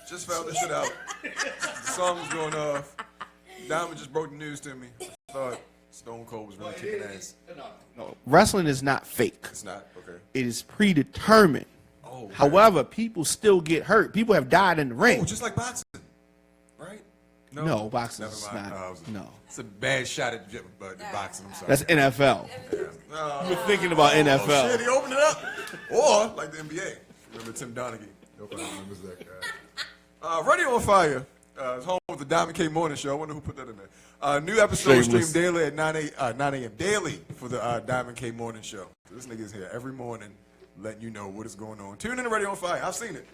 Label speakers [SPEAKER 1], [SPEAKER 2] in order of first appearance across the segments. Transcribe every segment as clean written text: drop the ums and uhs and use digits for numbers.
[SPEAKER 1] Just found this shit out. The song was going off. Diamond just broke the news to me. I thought Stone Cold was really kicking ass.
[SPEAKER 2] No, wrestling is not fake.
[SPEAKER 1] It's not? Okay.
[SPEAKER 2] It is predetermined.
[SPEAKER 1] Oh,
[SPEAKER 2] however, people still get hurt. People have died in the ring.
[SPEAKER 1] Oh, just like boxing, right?
[SPEAKER 2] No, boxing is not. No.
[SPEAKER 1] It's a bad shot at boxing. I'm sorry.
[SPEAKER 2] That's NFL.
[SPEAKER 1] Yeah.
[SPEAKER 2] You were thinking about NFL.
[SPEAKER 1] Oh, shit, he opened it up. Or, like the NBA. Remember Tim Donaghy? Nobody remembers that guy. Radio on Fire. It's home of the Diamond K Morning Show. I wonder who put that in there. New episode streamed daily at 9 a.m. daily for the Diamond K Morning Show. So this nigga is here every morning letting you know what is going on. Tune in to Radio on Fire. I've seen it.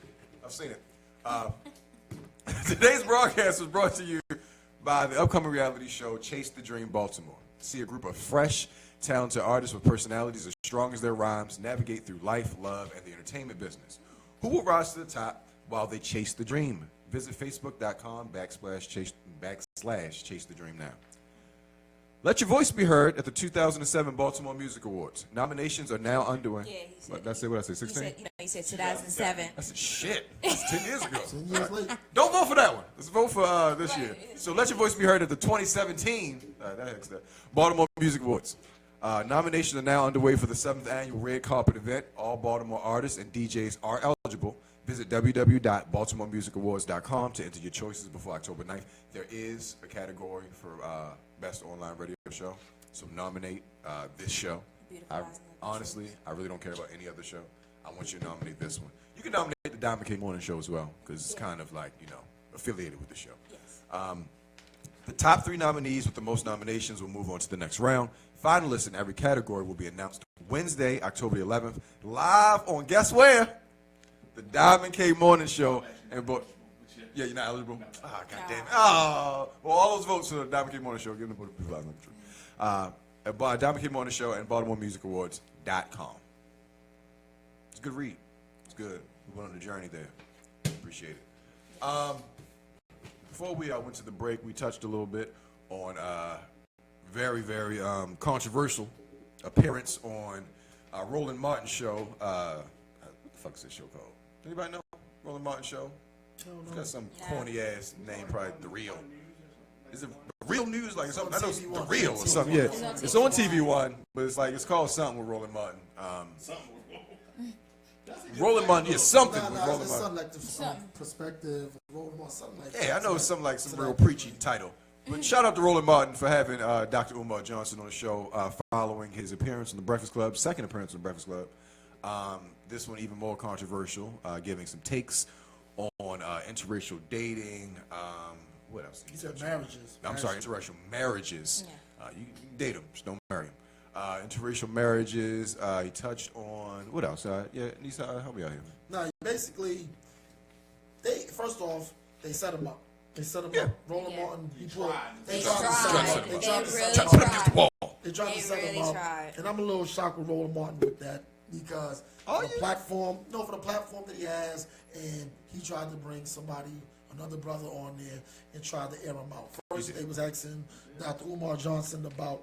[SPEAKER 1] Today's broadcast was brought to you by the upcoming reality show Chase the Dream Baltimore. See a group of fresh, talented artists with personalities as strong as their rhymes navigate through life, love, and the entertainment business. Who will rise to the top while they chase the dream? Visit facebook.com/chase the dream now. Let your voice be heard at the 2007 Baltimore Music Awards. Nominations are now underway. Yeah, he said. Did I say what I said? 16?
[SPEAKER 3] He said 2007.
[SPEAKER 1] I said shit. That's 10 years ago.
[SPEAKER 4] 10 years later.
[SPEAKER 1] Don't vote for that one. Let's vote for this year. So let your voice be heard at the 2017 Baltimore Music Awards. Nominations are now underway for the 7th annual Red Carpet event. All Baltimore artists and DJs are eligible. Visit www.baltimoremusicawards.com to enter your choices before October 9th. There is a category for Best Online Radio Show, so nominate this show. Honestly, I really don't care about any other show. I want you to nominate this one. You can nominate the Diamond K Morning Show as well, because it's kind of like, affiliated with the show.
[SPEAKER 3] Yes.
[SPEAKER 1] The top 3 nominees with the most nominations will move on to the next round. Finalists in every category will be announced Wednesday, October 11th, live on, guess where? The Diamond K Morning Show. Yeah, you're not eligible? Ah, goddamn. Oh, well, all those votes for the Diamond K Morning Show, give them to people out at Diamond K Morning Show and BaltimoreMusicAwards.com. It's a good read. It's good. We went on a journey there. Appreciate it. Before we went to the break, we touched a little bit on very, very controversial appearance on Roland Martin's show. What the fuck is this show called? Anybody know? Roland Martin Show? It's got some corny ass name, probably The Real. Is it Real News? Like something? I know it's The Real or something. Yeah, it's on TV One, but it's called something with Roland Martin. Roland Martin, yeah, something with Roland Martin.
[SPEAKER 4] Something like the perspective, Roland Martin, something like that.
[SPEAKER 1] Yeah, I know it's something like some real preachy title. But shout out to Roland Martin for having Dr. Umar Johnson on the show following his appearance on The Breakfast Club, second appearance on The Breakfast Club. This one even more controversial, giving some takes on interracial dating. What else?
[SPEAKER 4] He said marriages.
[SPEAKER 1] I'm sorry, interracial marriages. Yeah. You can date them, just don't marry them. Interracial marriages. He touched on what else? Nisa, help me out here.
[SPEAKER 4] No, basically, first off, they set him up. They set him up. Roland Martin,
[SPEAKER 3] They tried to set him up.
[SPEAKER 4] And I'm a little shocked with Roland Martin with that because for the platform that he has, and he tried to bring another brother on there and tried to air him out. First, they was asking Dr. Umar Johnson about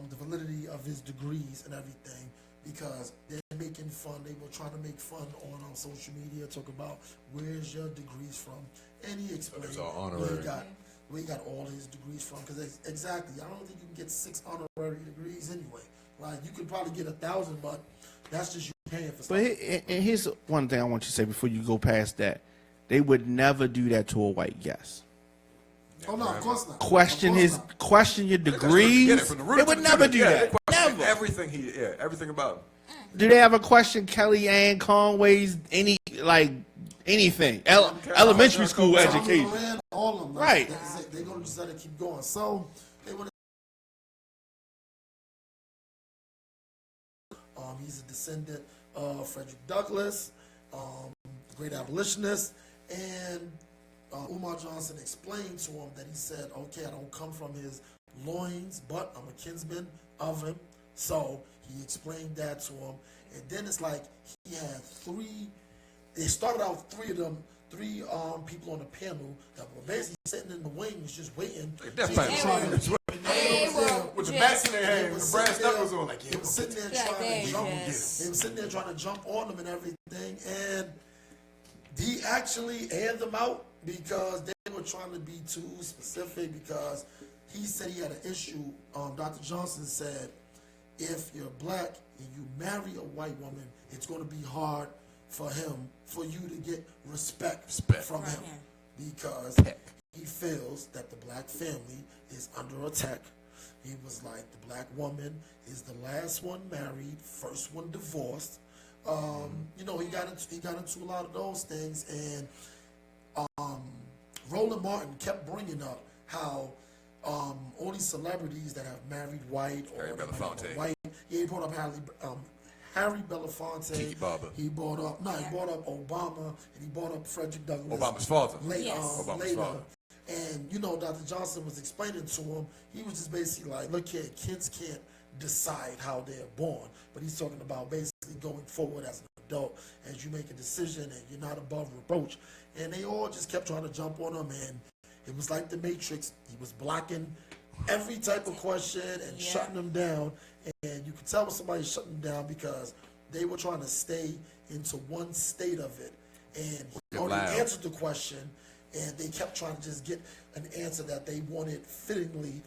[SPEAKER 4] the validity of his degrees and everything, because they're making fun. They were trying to make fun on social media, talk about where's your degrees from, and he explained where he got all his degrees from. Because exactly, I don't think you can get 6 honorary degrees anyway. Like you could probably get 1,000, but that's just you paying for stuff.
[SPEAKER 2] But here's one thing I want you to say before you go past that: they would never do that to a white guest.
[SPEAKER 4] Oh no, of course not.
[SPEAKER 2] Question your degrees. They would never do that. Never.
[SPEAKER 1] Everything about him.
[SPEAKER 2] Do they ever question Kellyanne Conway's anything? Elementary school education.
[SPEAKER 4] All of them.
[SPEAKER 2] Right.
[SPEAKER 4] They're going to just let it keep going. So they would. He's a descendant of Frederick Douglass, great abolitionist, and Umar Johnson explained to him that he said, okay, I don't come from his loins, but I'm a kinsman of him. So he explained that to him. And then it's like he had they started out with three people on the panel that were basically sitting in the wings just waiting.
[SPEAKER 1] With the bats in their hand, with the brass knuckles on. They were sitting there trying to jump on them and everything. And
[SPEAKER 4] He actually aired them out because they were trying to be too specific because he said he had an issue. Dr. Johnson said, if you're black and you marry a white woman, it's going to be hard for you to get respect from him because he feels that the black family is under attack. He was like, the black woman is the last one married, first one divorced. You know, he got into a lot of those things, and Roland Martin kept bringing up how all these celebrities that have married white or
[SPEAKER 1] Harry Belafonte.
[SPEAKER 4] white. Yeah, he brought up Harry Belafonte.
[SPEAKER 1] Tiki Barber.
[SPEAKER 4] He brought up Obama, and he brought up Frederick Douglass.
[SPEAKER 1] Obama's father.
[SPEAKER 4] Obama's
[SPEAKER 1] Obama's father.
[SPEAKER 4] And you know, Dr. Johnson was explaining to him. He was just basically like, look here, kids can't decide how they're born, but he's talking about basically going forward as an adult, as you make a decision and you're not above reproach. And they all just kept trying to jump on him, and it was like the Matrix. He was blocking every type of question and shutting them down. And you could tell when somebody's shutting them down because they were trying to stay into one state of it. And he only answered the question, and they kept trying to just get an answer that they wanted fittingly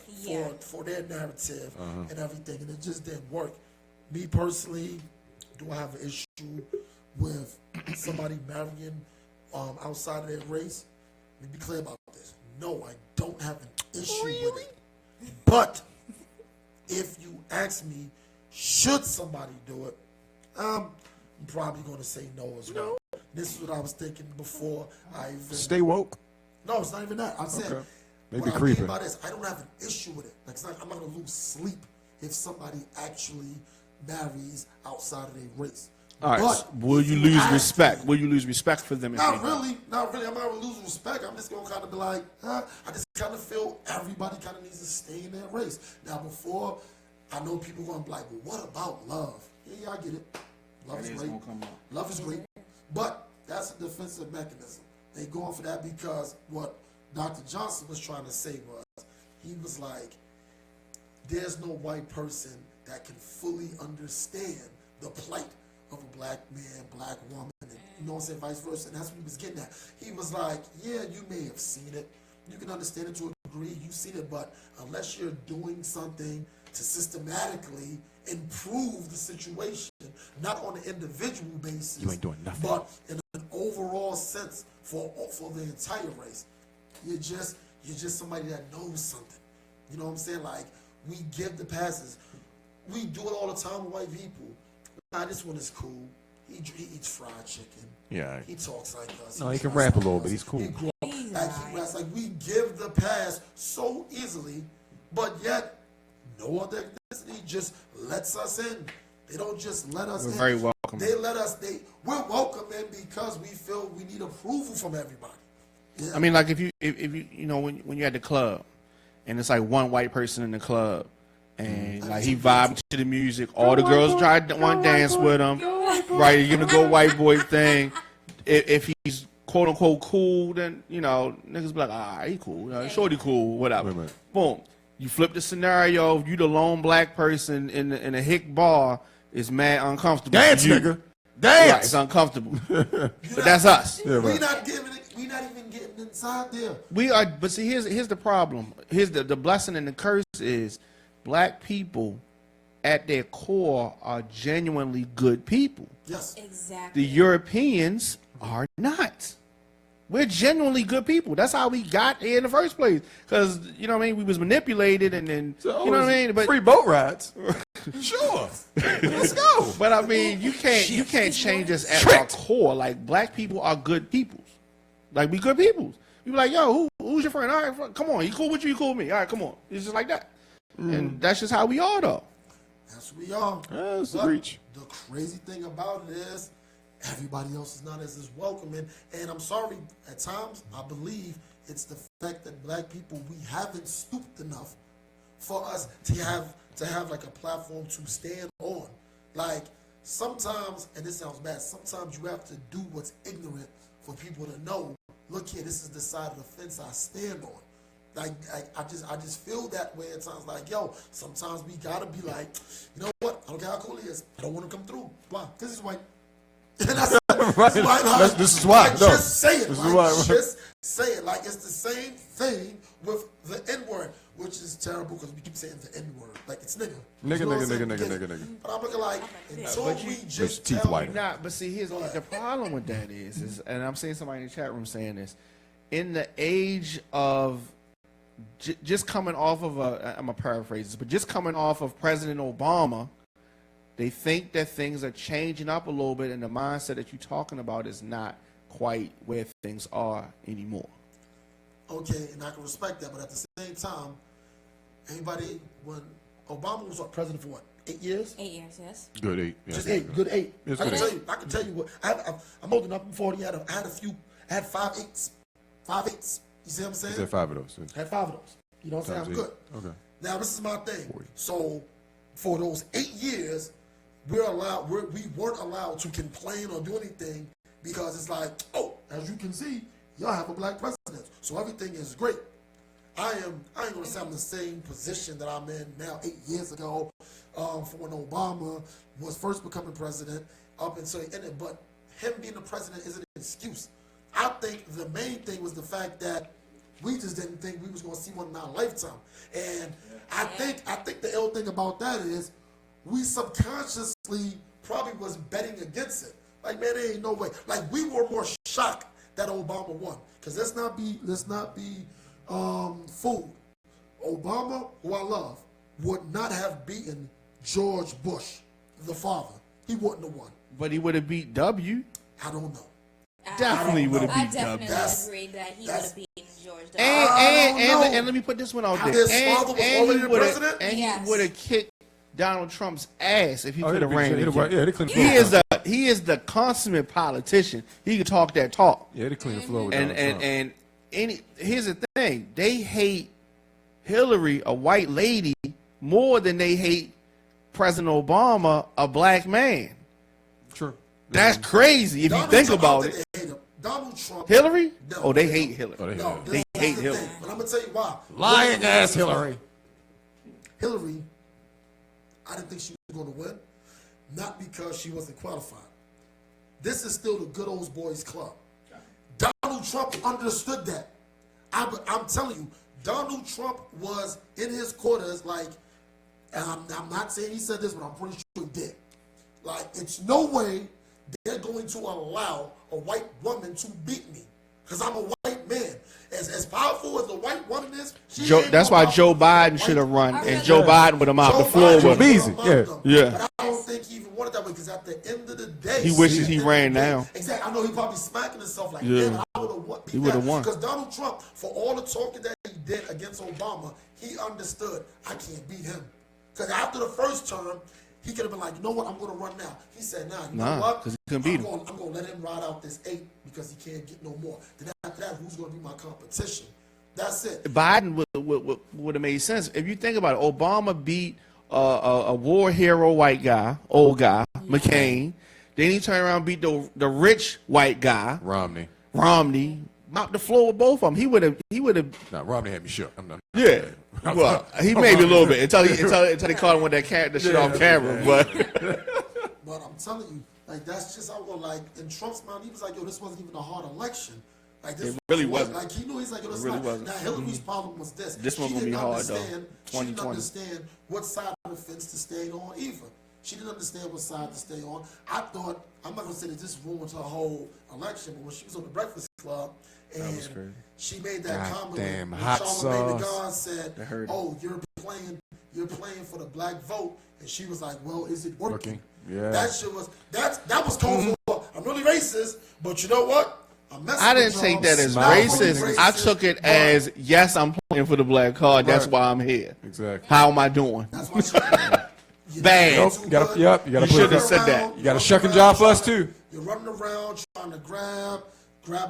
[SPEAKER 4] for their narrative and everything. And it just didn't work. Me personally, do I have an issue with somebody marrying outside of their race? Let me be clear about this. No, I don't have an issue with it. But if you ask me, should somebody do it, I'm probably going to say no as well. This is what I was thinking before I even...
[SPEAKER 1] Stay woke.
[SPEAKER 4] No, it's not even that. I'm saying,
[SPEAKER 1] Maybe
[SPEAKER 4] what
[SPEAKER 1] creeping.
[SPEAKER 4] I mean by this, I don't have an issue with it. Like, I'm not going to lose sleep if somebody actually marries outside of their race.
[SPEAKER 2] All right.
[SPEAKER 4] But
[SPEAKER 2] Will you lose respect? Will you lose respect for them?
[SPEAKER 4] Not really. Not really. I'm not going to lose respect. I'm just going to kind of be like, I just kind of feel everybody kind of needs to stay in their race. Now, before, I know people going to be like, well, what about love? Yeah, I get it. Love is great. Love is great. But that's a defensive mechanism. They going for that because what Dr. Johnson was trying to say was, he was like, there's no white person that can fully understand the plight of a black man, black woman, and you know what I'm saying, vice versa. And that's what he was getting at. He was like, yeah, you may have seen it. You can understand it to a degree. You've seen it, but unless you're doing something to systematically improve the situation, not on an individual basis,
[SPEAKER 1] You ain't doing nothing.
[SPEAKER 4] but in an overall sense for the entire race. You're just somebody that knows something. You know what I'm saying? Like, we give the passes. We do it all the time with white people. Nah, this one is cool. He eats fried chicken.
[SPEAKER 1] Yeah.
[SPEAKER 4] He talks like us.
[SPEAKER 1] No, he can
[SPEAKER 4] dresses
[SPEAKER 1] rap a
[SPEAKER 4] like
[SPEAKER 1] little
[SPEAKER 4] us.
[SPEAKER 1] bit. He's cool.
[SPEAKER 4] He grew up he raps. Like, we give the pass so easily, but yet no other ethnicity just lets us in. They don't just let us in.
[SPEAKER 2] We're very welcome.
[SPEAKER 4] They let us. We're welcome in because we feel we need approval from everybody. Yeah.
[SPEAKER 2] I mean, like if you you know when you're at the club, and it's like one white person in the club, and like he vibing to the music, all the girls try to want to dance with him, right? You're gonna go white boy thing. If he's quote unquote cool, then you know niggas be like, he cool, shorty cool, whatever.
[SPEAKER 1] Wait a minute.
[SPEAKER 2] Boom. You flip the scenario. You the lone black person in a hick bar is mad uncomfortable.
[SPEAKER 1] Dance,
[SPEAKER 2] You-
[SPEAKER 1] nigga. Dance.
[SPEAKER 2] Right, it's uncomfortable. But that's us.
[SPEAKER 1] Yeah, right.
[SPEAKER 4] We not even getting inside there.
[SPEAKER 2] We are, but see, here's the problem. Here's the blessing and the curse is black people at their core are genuinely good people.
[SPEAKER 4] Yes.
[SPEAKER 3] Exactly.
[SPEAKER 2] The Europeans are not. We're genuinely good people. That's how we got here in the first place. Because, you know what I mean, we was manipulated and then, you know what I mean? But
[SPEAKER 1] free boat rides. Sure. Let's go.
[SPEAKER 2] But I mean, you can't change us at our core. Like, black people are good peoples. Like, we good peoples. You be like, yo, who's your friend? All right, come on. You cool with you cool with me. All right, come on. It's just like that. And that's just how we are, though.
[SPEAKER 4] That's what we are.
[SPEAKER 1] That's the
[SPEAKER 4] But
[SPEAKER 1] reach.
[SPEAKER 4] the crazy thing about it is everybody else is not as welcoming. And I'm sorry, at times, I believe it's the fact that black people, we haven't stooped enough for us to have like a platform to stand on. Like, sometimes, and this sounds bad, sometimes you have to do what's ignorant for people to know, look here, this is the side of the fence I stand on. Like, I just feel that way at times. Like, yo, sometimes we gotta be like, you know what? I don't care how cool he is. I don't want to come through. Why? Because he's white. And that's why.
[SPEAKER 1] This is why.
[SPEAKER 4] Like,
[SPEAKER 1] No.
[SPEAKER 4] just say it.
[SPEAKER 1] This is
[SPEAKER 4] Like,
[SPEAKER 1] why.
[SPEAKER 4] just say it. Like, it's the same thing with the N-word, which is terrible because we keep saying the N-word. Like, it's nigga.
[SPEAKER 1] Nigga,
[SPEAKER 4] You know what I'm
[SPEAKER 1] nigga,
[SPEAKER 4] saying?
[SPEAKER 1] nigga,
[SPEAKER 4] Get
[SPEAKER 1] nigga,
[SPEAKER 4] it.
[SPEAKER 1] nigga.
[SPEAKER 4] But I'm looking like, until
[SPEAKER 3] But
[SPEAKER 4] we
[SPEAKER 1] His
[SPEAKER 4] just
[SPEAKER 1] teeth
[SPEAKER 4] tell
[SPEAKER 1] white.
[SPEAKER 2] Nah, but see, here's the problem with that is, and I'm seeing somebody in the chat room saying this, in the age of just coming off of I'm a paraphrase this, but just coming off of President Obama, they think that things are changing up a little bit, and the mindset that you're talking about is not quite where things are anymore.
[SPEAKER 4] okay, and I can respect that, but at the same time, anybody, when Obama was president for what, 8 years?
[SPEAKER 3] 8 years, yes.
[SPEAKER 1] Good 8. Yeah.
[SPEAKER 4] Just 8, good 8.
[SPEAKER 1] It's
[SPEAKER 4] I
[SPEAKER 1] good
[SPEAKER 4] can
[SPEAKER 1] eight.
[SPEAKER 4] tell you. I can tell you what. I'm old enough. I'm 40. I had a few. I had 5 8s. 5 8s. You see what I'm saying?
[SPEAKER 1] He said 5 of those.
[SPEAKER 4] I had 5 of those. You know what I'm saying?
[SPEAKER 1] Times
[SPEAKER 4] I'm
[SPEAKER 1] eight.
[SPEAKER 4] good.
[SPEAKER 1] Okay.
[SPEAKER 4] Now this is my thing.
[SPEAKER 1] 40.
[SPEAKER 4] So for those 8 years, we weren't allowed to complain or do anything because it's like, oh, as you can see, y'all have a black president, so everything is great. I ain't gonna say I'm in the same position that I'm in now 8 years ago, from when Obama was first becoming president up until he ended. But him being the president isn't an excuse. I think the main thing was the fact that we just didn't think we was gonna see one in our lifetime. And I think the ill thing about that is we subconsciously probably was betting against it. Like, man, there ain't no way. Like, we were more shocked that Obama won. Because let's not be fooled. Obama, who I love, would not have beaten George Bush, the father. He wouldn't have won.
[SPEAKER 2] But he would have beat W.
[SPEAKER 4] I don't know.
[SPEAKER 2] Definitely would have
[SPEAKER 3] I
[SPEAKER 2] beat
[SPEAKER 3] definitely
[SPEAKER 2] W.
[SPEAKER 3] agree that he would have beaten George W.
[SPEAKER 2] And let me put this one out there.
[SPEAKER 4] His father was already the president?
[SPEAKER 2] And
[SPEAKER 3] Yes.
[SPEAKER 2] he would have kicked Donald Trump's ass if he could have ran
[SPEAKER 1] Yeah,
[SPEAKER 2] again.
[SPEAKER 1] they clean the floor.
[SPEAKER 2] He is the consummate politician. He can talk that talk.
[SPEAKER 1] Yeah, they clean the floor with
[SPEAKER 2] And
[SPEAKER 1] Donald Trump.
[SPEAKER 2] here's the thing: they hate Hillary, a white lady, more than they hate President Obama, a black man.
[SPEAKER 1] True.
[SPEAKER 2] That's crazy if you think about it.
[SPEAKER 4] They hate him. Donald Trump.
[SPEAKER 2] Hillary?
[SPEAKER 4] No,
[SPEAKER 2] Oh, they hate Hillary.
[SPEAKER 1] Oh, they hate
[SPEAKER 4] No,
[SPEAKER 1] Hillary.
[SPEAKER 2] They
[SPEAKER 4] this
[SPEAKER 2] hate
[SPEAKER 4] is the
[SPEAKER 2] Hillary.
[SPEAKER 4] thing, but I'm gonna tell you why.
[SPEAKER 1] Lying ass Hillary.
[SPEAKER 4] Hillary, I didn't think she was going to win, not because she wasn't qualified. This is still the good old boys club. Donald Trump understood that. I'm telling you, Donald Trump was in his quarters like, and I'm not saying he said this, but I'm pretty sure he did. Like, it's no way they're going to allow a white woman to beat me because I'm a white man. As powerful as the white woman is,
[SPEAKER 2] That's why Joe Biden should have run, and Joe Biden would have mopped the floor with him.
[SPEAKER 1] Easy, yeah.
[SPEAKER 2] Yeah.
[SPEAKER 4] But I don't think he even wanted that way because at the end of the day,
[SPEAKER 2] He wishes he ran now.
[SPEAKER 4] Exactly. I know he probably smacking himself like,
[SPEAKER 2] Yeah.
[SPEAKER 4] man, I would have won.
[SPEAKER 2] He would've won.
[SPEAKER 4] Because Donald Trump, for all the talking that he did against Obama, he understood I can't beat him. Because after the first term, he could have been like, you know what, I'm going to run now. He said, you know what?
[SPEAKER 2] Because he couldn't beat him.
[SPEAKER 4] I'm going to let him ride out this 8 because he can't get no more. Then after that, who's going to be my competition? That's it.
[SPEAKER 2] Biden would have made sense. If you think about it, Obama beat a war hero white guy, old guy, McCain. Then he turned around and beat the rich white guy,
[SPEAKER 1] Romney.
[SPEAKER 2] mopped the floor with both of them. He would have.
[SPEAKER 1] Nah, Romney had me shook. I'm done.
[SPEAKER 2] Yeah. Well, he maybe a little bit until they caught him with that shit off camera. But
[SPEAKER 4] But I'm telling you, like, that's just, I was like, in Trump's mind, he was like, yo, this wasn't even a hard election. Like, this
[SPEAKER 2] It really wasn't.
[SPEAKER 4] Like, he knew, he's like, yo, this
[SPEAKER 2] It really
[SPEAKER 4] not.
[SPEAKER 2] wasn't.
[SPEAKER 4] Now, Hillary's problem was this.
[SPEAKER 2] This one's
[SPEAKER 4] She
[SPEAKER 2] gonna be
[SPEAKER 4] didn't
[SPEAKER 2] hard, though.
[SPEAKER 4] understand- She didn't
[SPEAKER 2] 2020.
[SPEAKER 4] understand what side of the fence to stay on either. She didn't understand what side to stay on. I thought, I'm not going to say that this ruined her whole election, but when she was on the Breakfast Club, and
[SPEAKER 2] was crazy.
[SPEAKER 4] she made that comment
[SPEAKER 1] Goddamn
[SPEAKER 4] when
[SPEAKER 1] hot
[SPEAKER 4] Charlamagne the
[SPEAKER 1] sauce.
[SPEAKER 4] God said,
[SPEAKER 2] That hurt.
[SPEAKER 4] oh, you're playing for the black vote. And she was like, well, is it working?
[SPEAKER 1] Yeah.
[SPEAKER 4] That shit was that was called for. I'm really racist, but you know what?
[SPEAKER 2] I didn't take that as racist. I took it as, yes, I'm playing for the black card. That's
[SPEAKER 1] Right.
[SPEAKER 2] why I'm here.
[SPEAKER 1] Exactly.
[SPEAKER 2] How am I doing?
[SPEAKER 4] That's why she,
[SPEAKER 2] Bad.
[SPEAKER 1] Nope. You gotta
[SPEAKER 2] You
[SPEAKER 1] put
[SPEAKER 2] should have
[SPEAKER 1] it.
[SPEAKER 2] said that.
[SPEAKER 1] You got a shucking job for us too.
[SPEAKER 4] You're running around trying to grab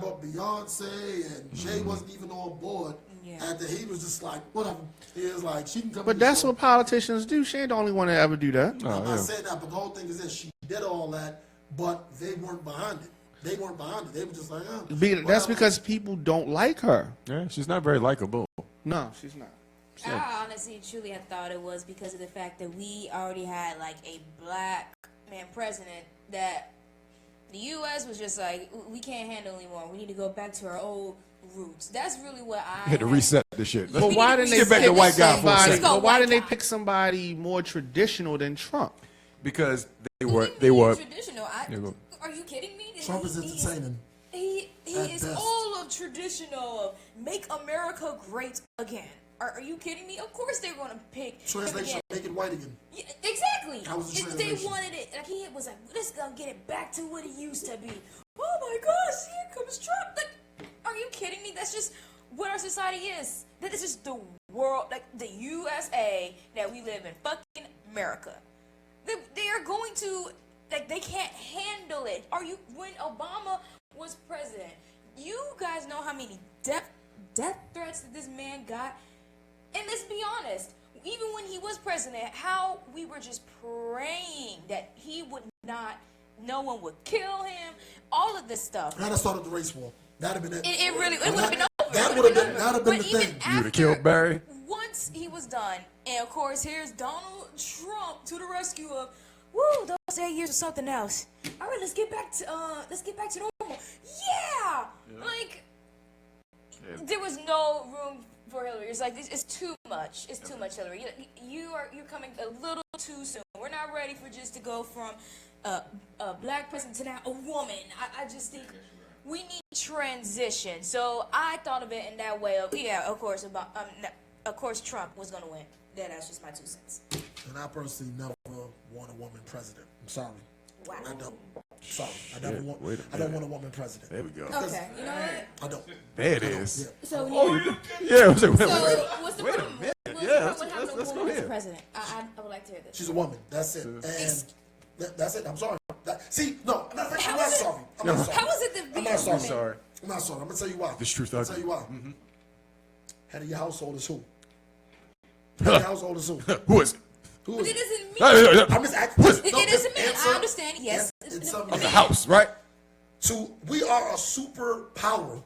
[SPEAKER 4] up Beyonce, and Jay wasn't even on board.
[SPEAKER 3] Yeah.
[SPEAKER 4] After he was just like, whatever. He was like, she can come.
[SPEAKER 2] But
[SPEAKER 4] to the
[SPEAKER 2] that's
[SPEAKER 4] show.
[SPEAKER 2] what politicians do. She ain't the only one to ever do that.
[SPEAKER 4] I'm
[SPEAKER 1] Oh,
[SPEAKER 4] not
[SPEAKER 1] yeah.
[SPEAKER 4] saying that, but the whole thing is this: she did all that, but they weren't behind it. They weren't behind it. They were just like,
[SPEAKER 2] That's
[SPEAKER 4] whatever.
[SPEAKER 2] because people don't like her.
[SPEAKER 1] Yeah, she's not very likable.
[SPEAKER 2] No, she's not.
[SPEAKER 3] I honestly, truly, I thought it was because of the fact that we already had like a black man president that The U.S. was just like, we can't handle anymore. We need to go back to our old roots. That's really what I
[SPEAKER 1] Had to reset this shit.
[SPEAKER 3] Yeah,
[SPEAKER 2] But
[SPEAKER 3] we
[SPEAKER 2] why
[SPEAKER 3] need to
[SPEAKER 2] didn't they
[SPEAKER 1] get back to
[SPEAKER 2] pick
[SPEAKER 1] white guy for a
[SPEAKER 2] somebody?
[SPEAKER 1] second.
[SPEAKER 3] Let's go
[SPEAKER 2] But why
[SPEAKER 3] white
[SPEAKER 2] didn't they
[SPEAKER 3] guy.
[SPEAKER 2] pick somebody more traditional than Trump?
[SPEAKER 1] Because they
[SPEAKER 3] What
[SPEAKER 1] were
[SPEAKER 3] do you mean traditional.
[SPEAKER 1] They were-
[SPEAKER 3] Are you kidding me?
[SPEAKER 4] Trump is entertaining.
[SPEAKER 3] He
[SPEAKER 4] At
[SPEAKER 3] is
[SPEAKER 4] best.
[SPEAKER 3] all of traditional of make America great again. Are you kidding me? Of course they're going to pick him
[SPEAKER 4] Translation,
[SPEAKER 3] again.
[SPEAKER 4] make it white again.
[SPEAKER 3] Yeah, exactly.
[SPEAKER 4] That was the
[SPEAKER 3] If they
[SPEAKER 4] translation.
[SPEAKER 3] wanted it, like he was like, let's go get it back to what it used to be. Oh my gosh, here comes Trump. Like, are you kidding me? That's just what our society is. That is just the world, like the USA that we live in, fucking America. They are going to, like, they can't handle it. When Obama was president, you guys know how many death threats that this man got? And let's be honest, even when he was president, how we were just praying that he would not, no one would kill him, all of this stuff.
[SPEAKER 4] That'd have started the race war. That'd have been it.
[SPEAKER 3] It would have been over.
[SPEAKER 4] That would have been
[SPEAKER 3] But
[SPEAKER 4] the
[SPEAKER 3] even
[SPEAKER 4] thing.
[SPEAKER 1] You would have killed Barry.
[SPEAKER 3] once he was done, and of course, here's Donald Trump to the rescue of, woo, those 8 years or something else. All right, let's get back to normal. Yeah, like there was no room for Hillary. It's like it's too much. It's too much, Hillary. You're coming a little too soon. We're not ready for just to go from a black president to now a woman. I just think we need transition. So I thought of it in that way of of course Trump was gonna win. That's just my 2 cents.
[SPEAKER 4] And I personally never want a woman president. I'm sorry.
[SPEAKER 3] Wow.
[SPEAKER 4] I don't. Sorry. I don't want a woman president.
[SPEAKER 1] There we go.
[SPEAKER 3] Okay, you know what?
[SPEAKER 4] I don't.
[SPEAKER 1] There it is.
[SPEAKER 3] So
[SPEAKER 1] Yeah. What's
[SPEAKER 3] so what's the problem?
[SPEAKER 1] minute.
[SPEAKER 3] What's
[SPEAKER 1] Yeah,
[SPEAKER 3] the problem with having
[SPEAKER 1] let's
[SPEAKER 3] a
[SPEAKER 1] go
[SPEAKER 3] woman as
[SPEAKER 1] here.
[SPEAKER 3] president? I would like to hear this.
[SPEAKER 4] She's a woman. That's it. And that's it. I'm sorry. See, no, I'm not
[SPEAKER 3] How
[SPEAKER 4] sorry.
[SPEAKER 3] is it-
[SPEAKER 4] I'm not sorry.
[SPEAKER 3] How is it to be
[SPEAKER 4] I'm
[SPEAKER 3] a
[SPEAKER 4] not sorry.
[SPEAKER 3] woman?
[SPEAKER 1] Sorry.
[SPEAKER 4] I'm not sorry. I'm gonna tell you why.
[SPEAKER 1] This truth
[SPEAKER 4] I'll tell
[SPEAKER 1] ugly.
[SPEAKER 4] you why. Head of your household is who? Head of your household is who?
[SPEAKER 1] Who is it?
[SPEAKER 4] Who
[SPEAKER 3] But
[SPEAKER 4] is
[SPEAKER 3] it
[SPEAKER 4] it?
[SPEAKER 3] doesn't mean
[SPEAKER 4] I'm just asking.
[SPEAKER 3] it doesn't mean. I understand. Yes,
[SPEAKER 4] It's a
[SPEAKER 1] Of the
[SPEAKER 4] man.
[SPEAKER 1] house, right?
[SPEAKER 4] We are a superpower.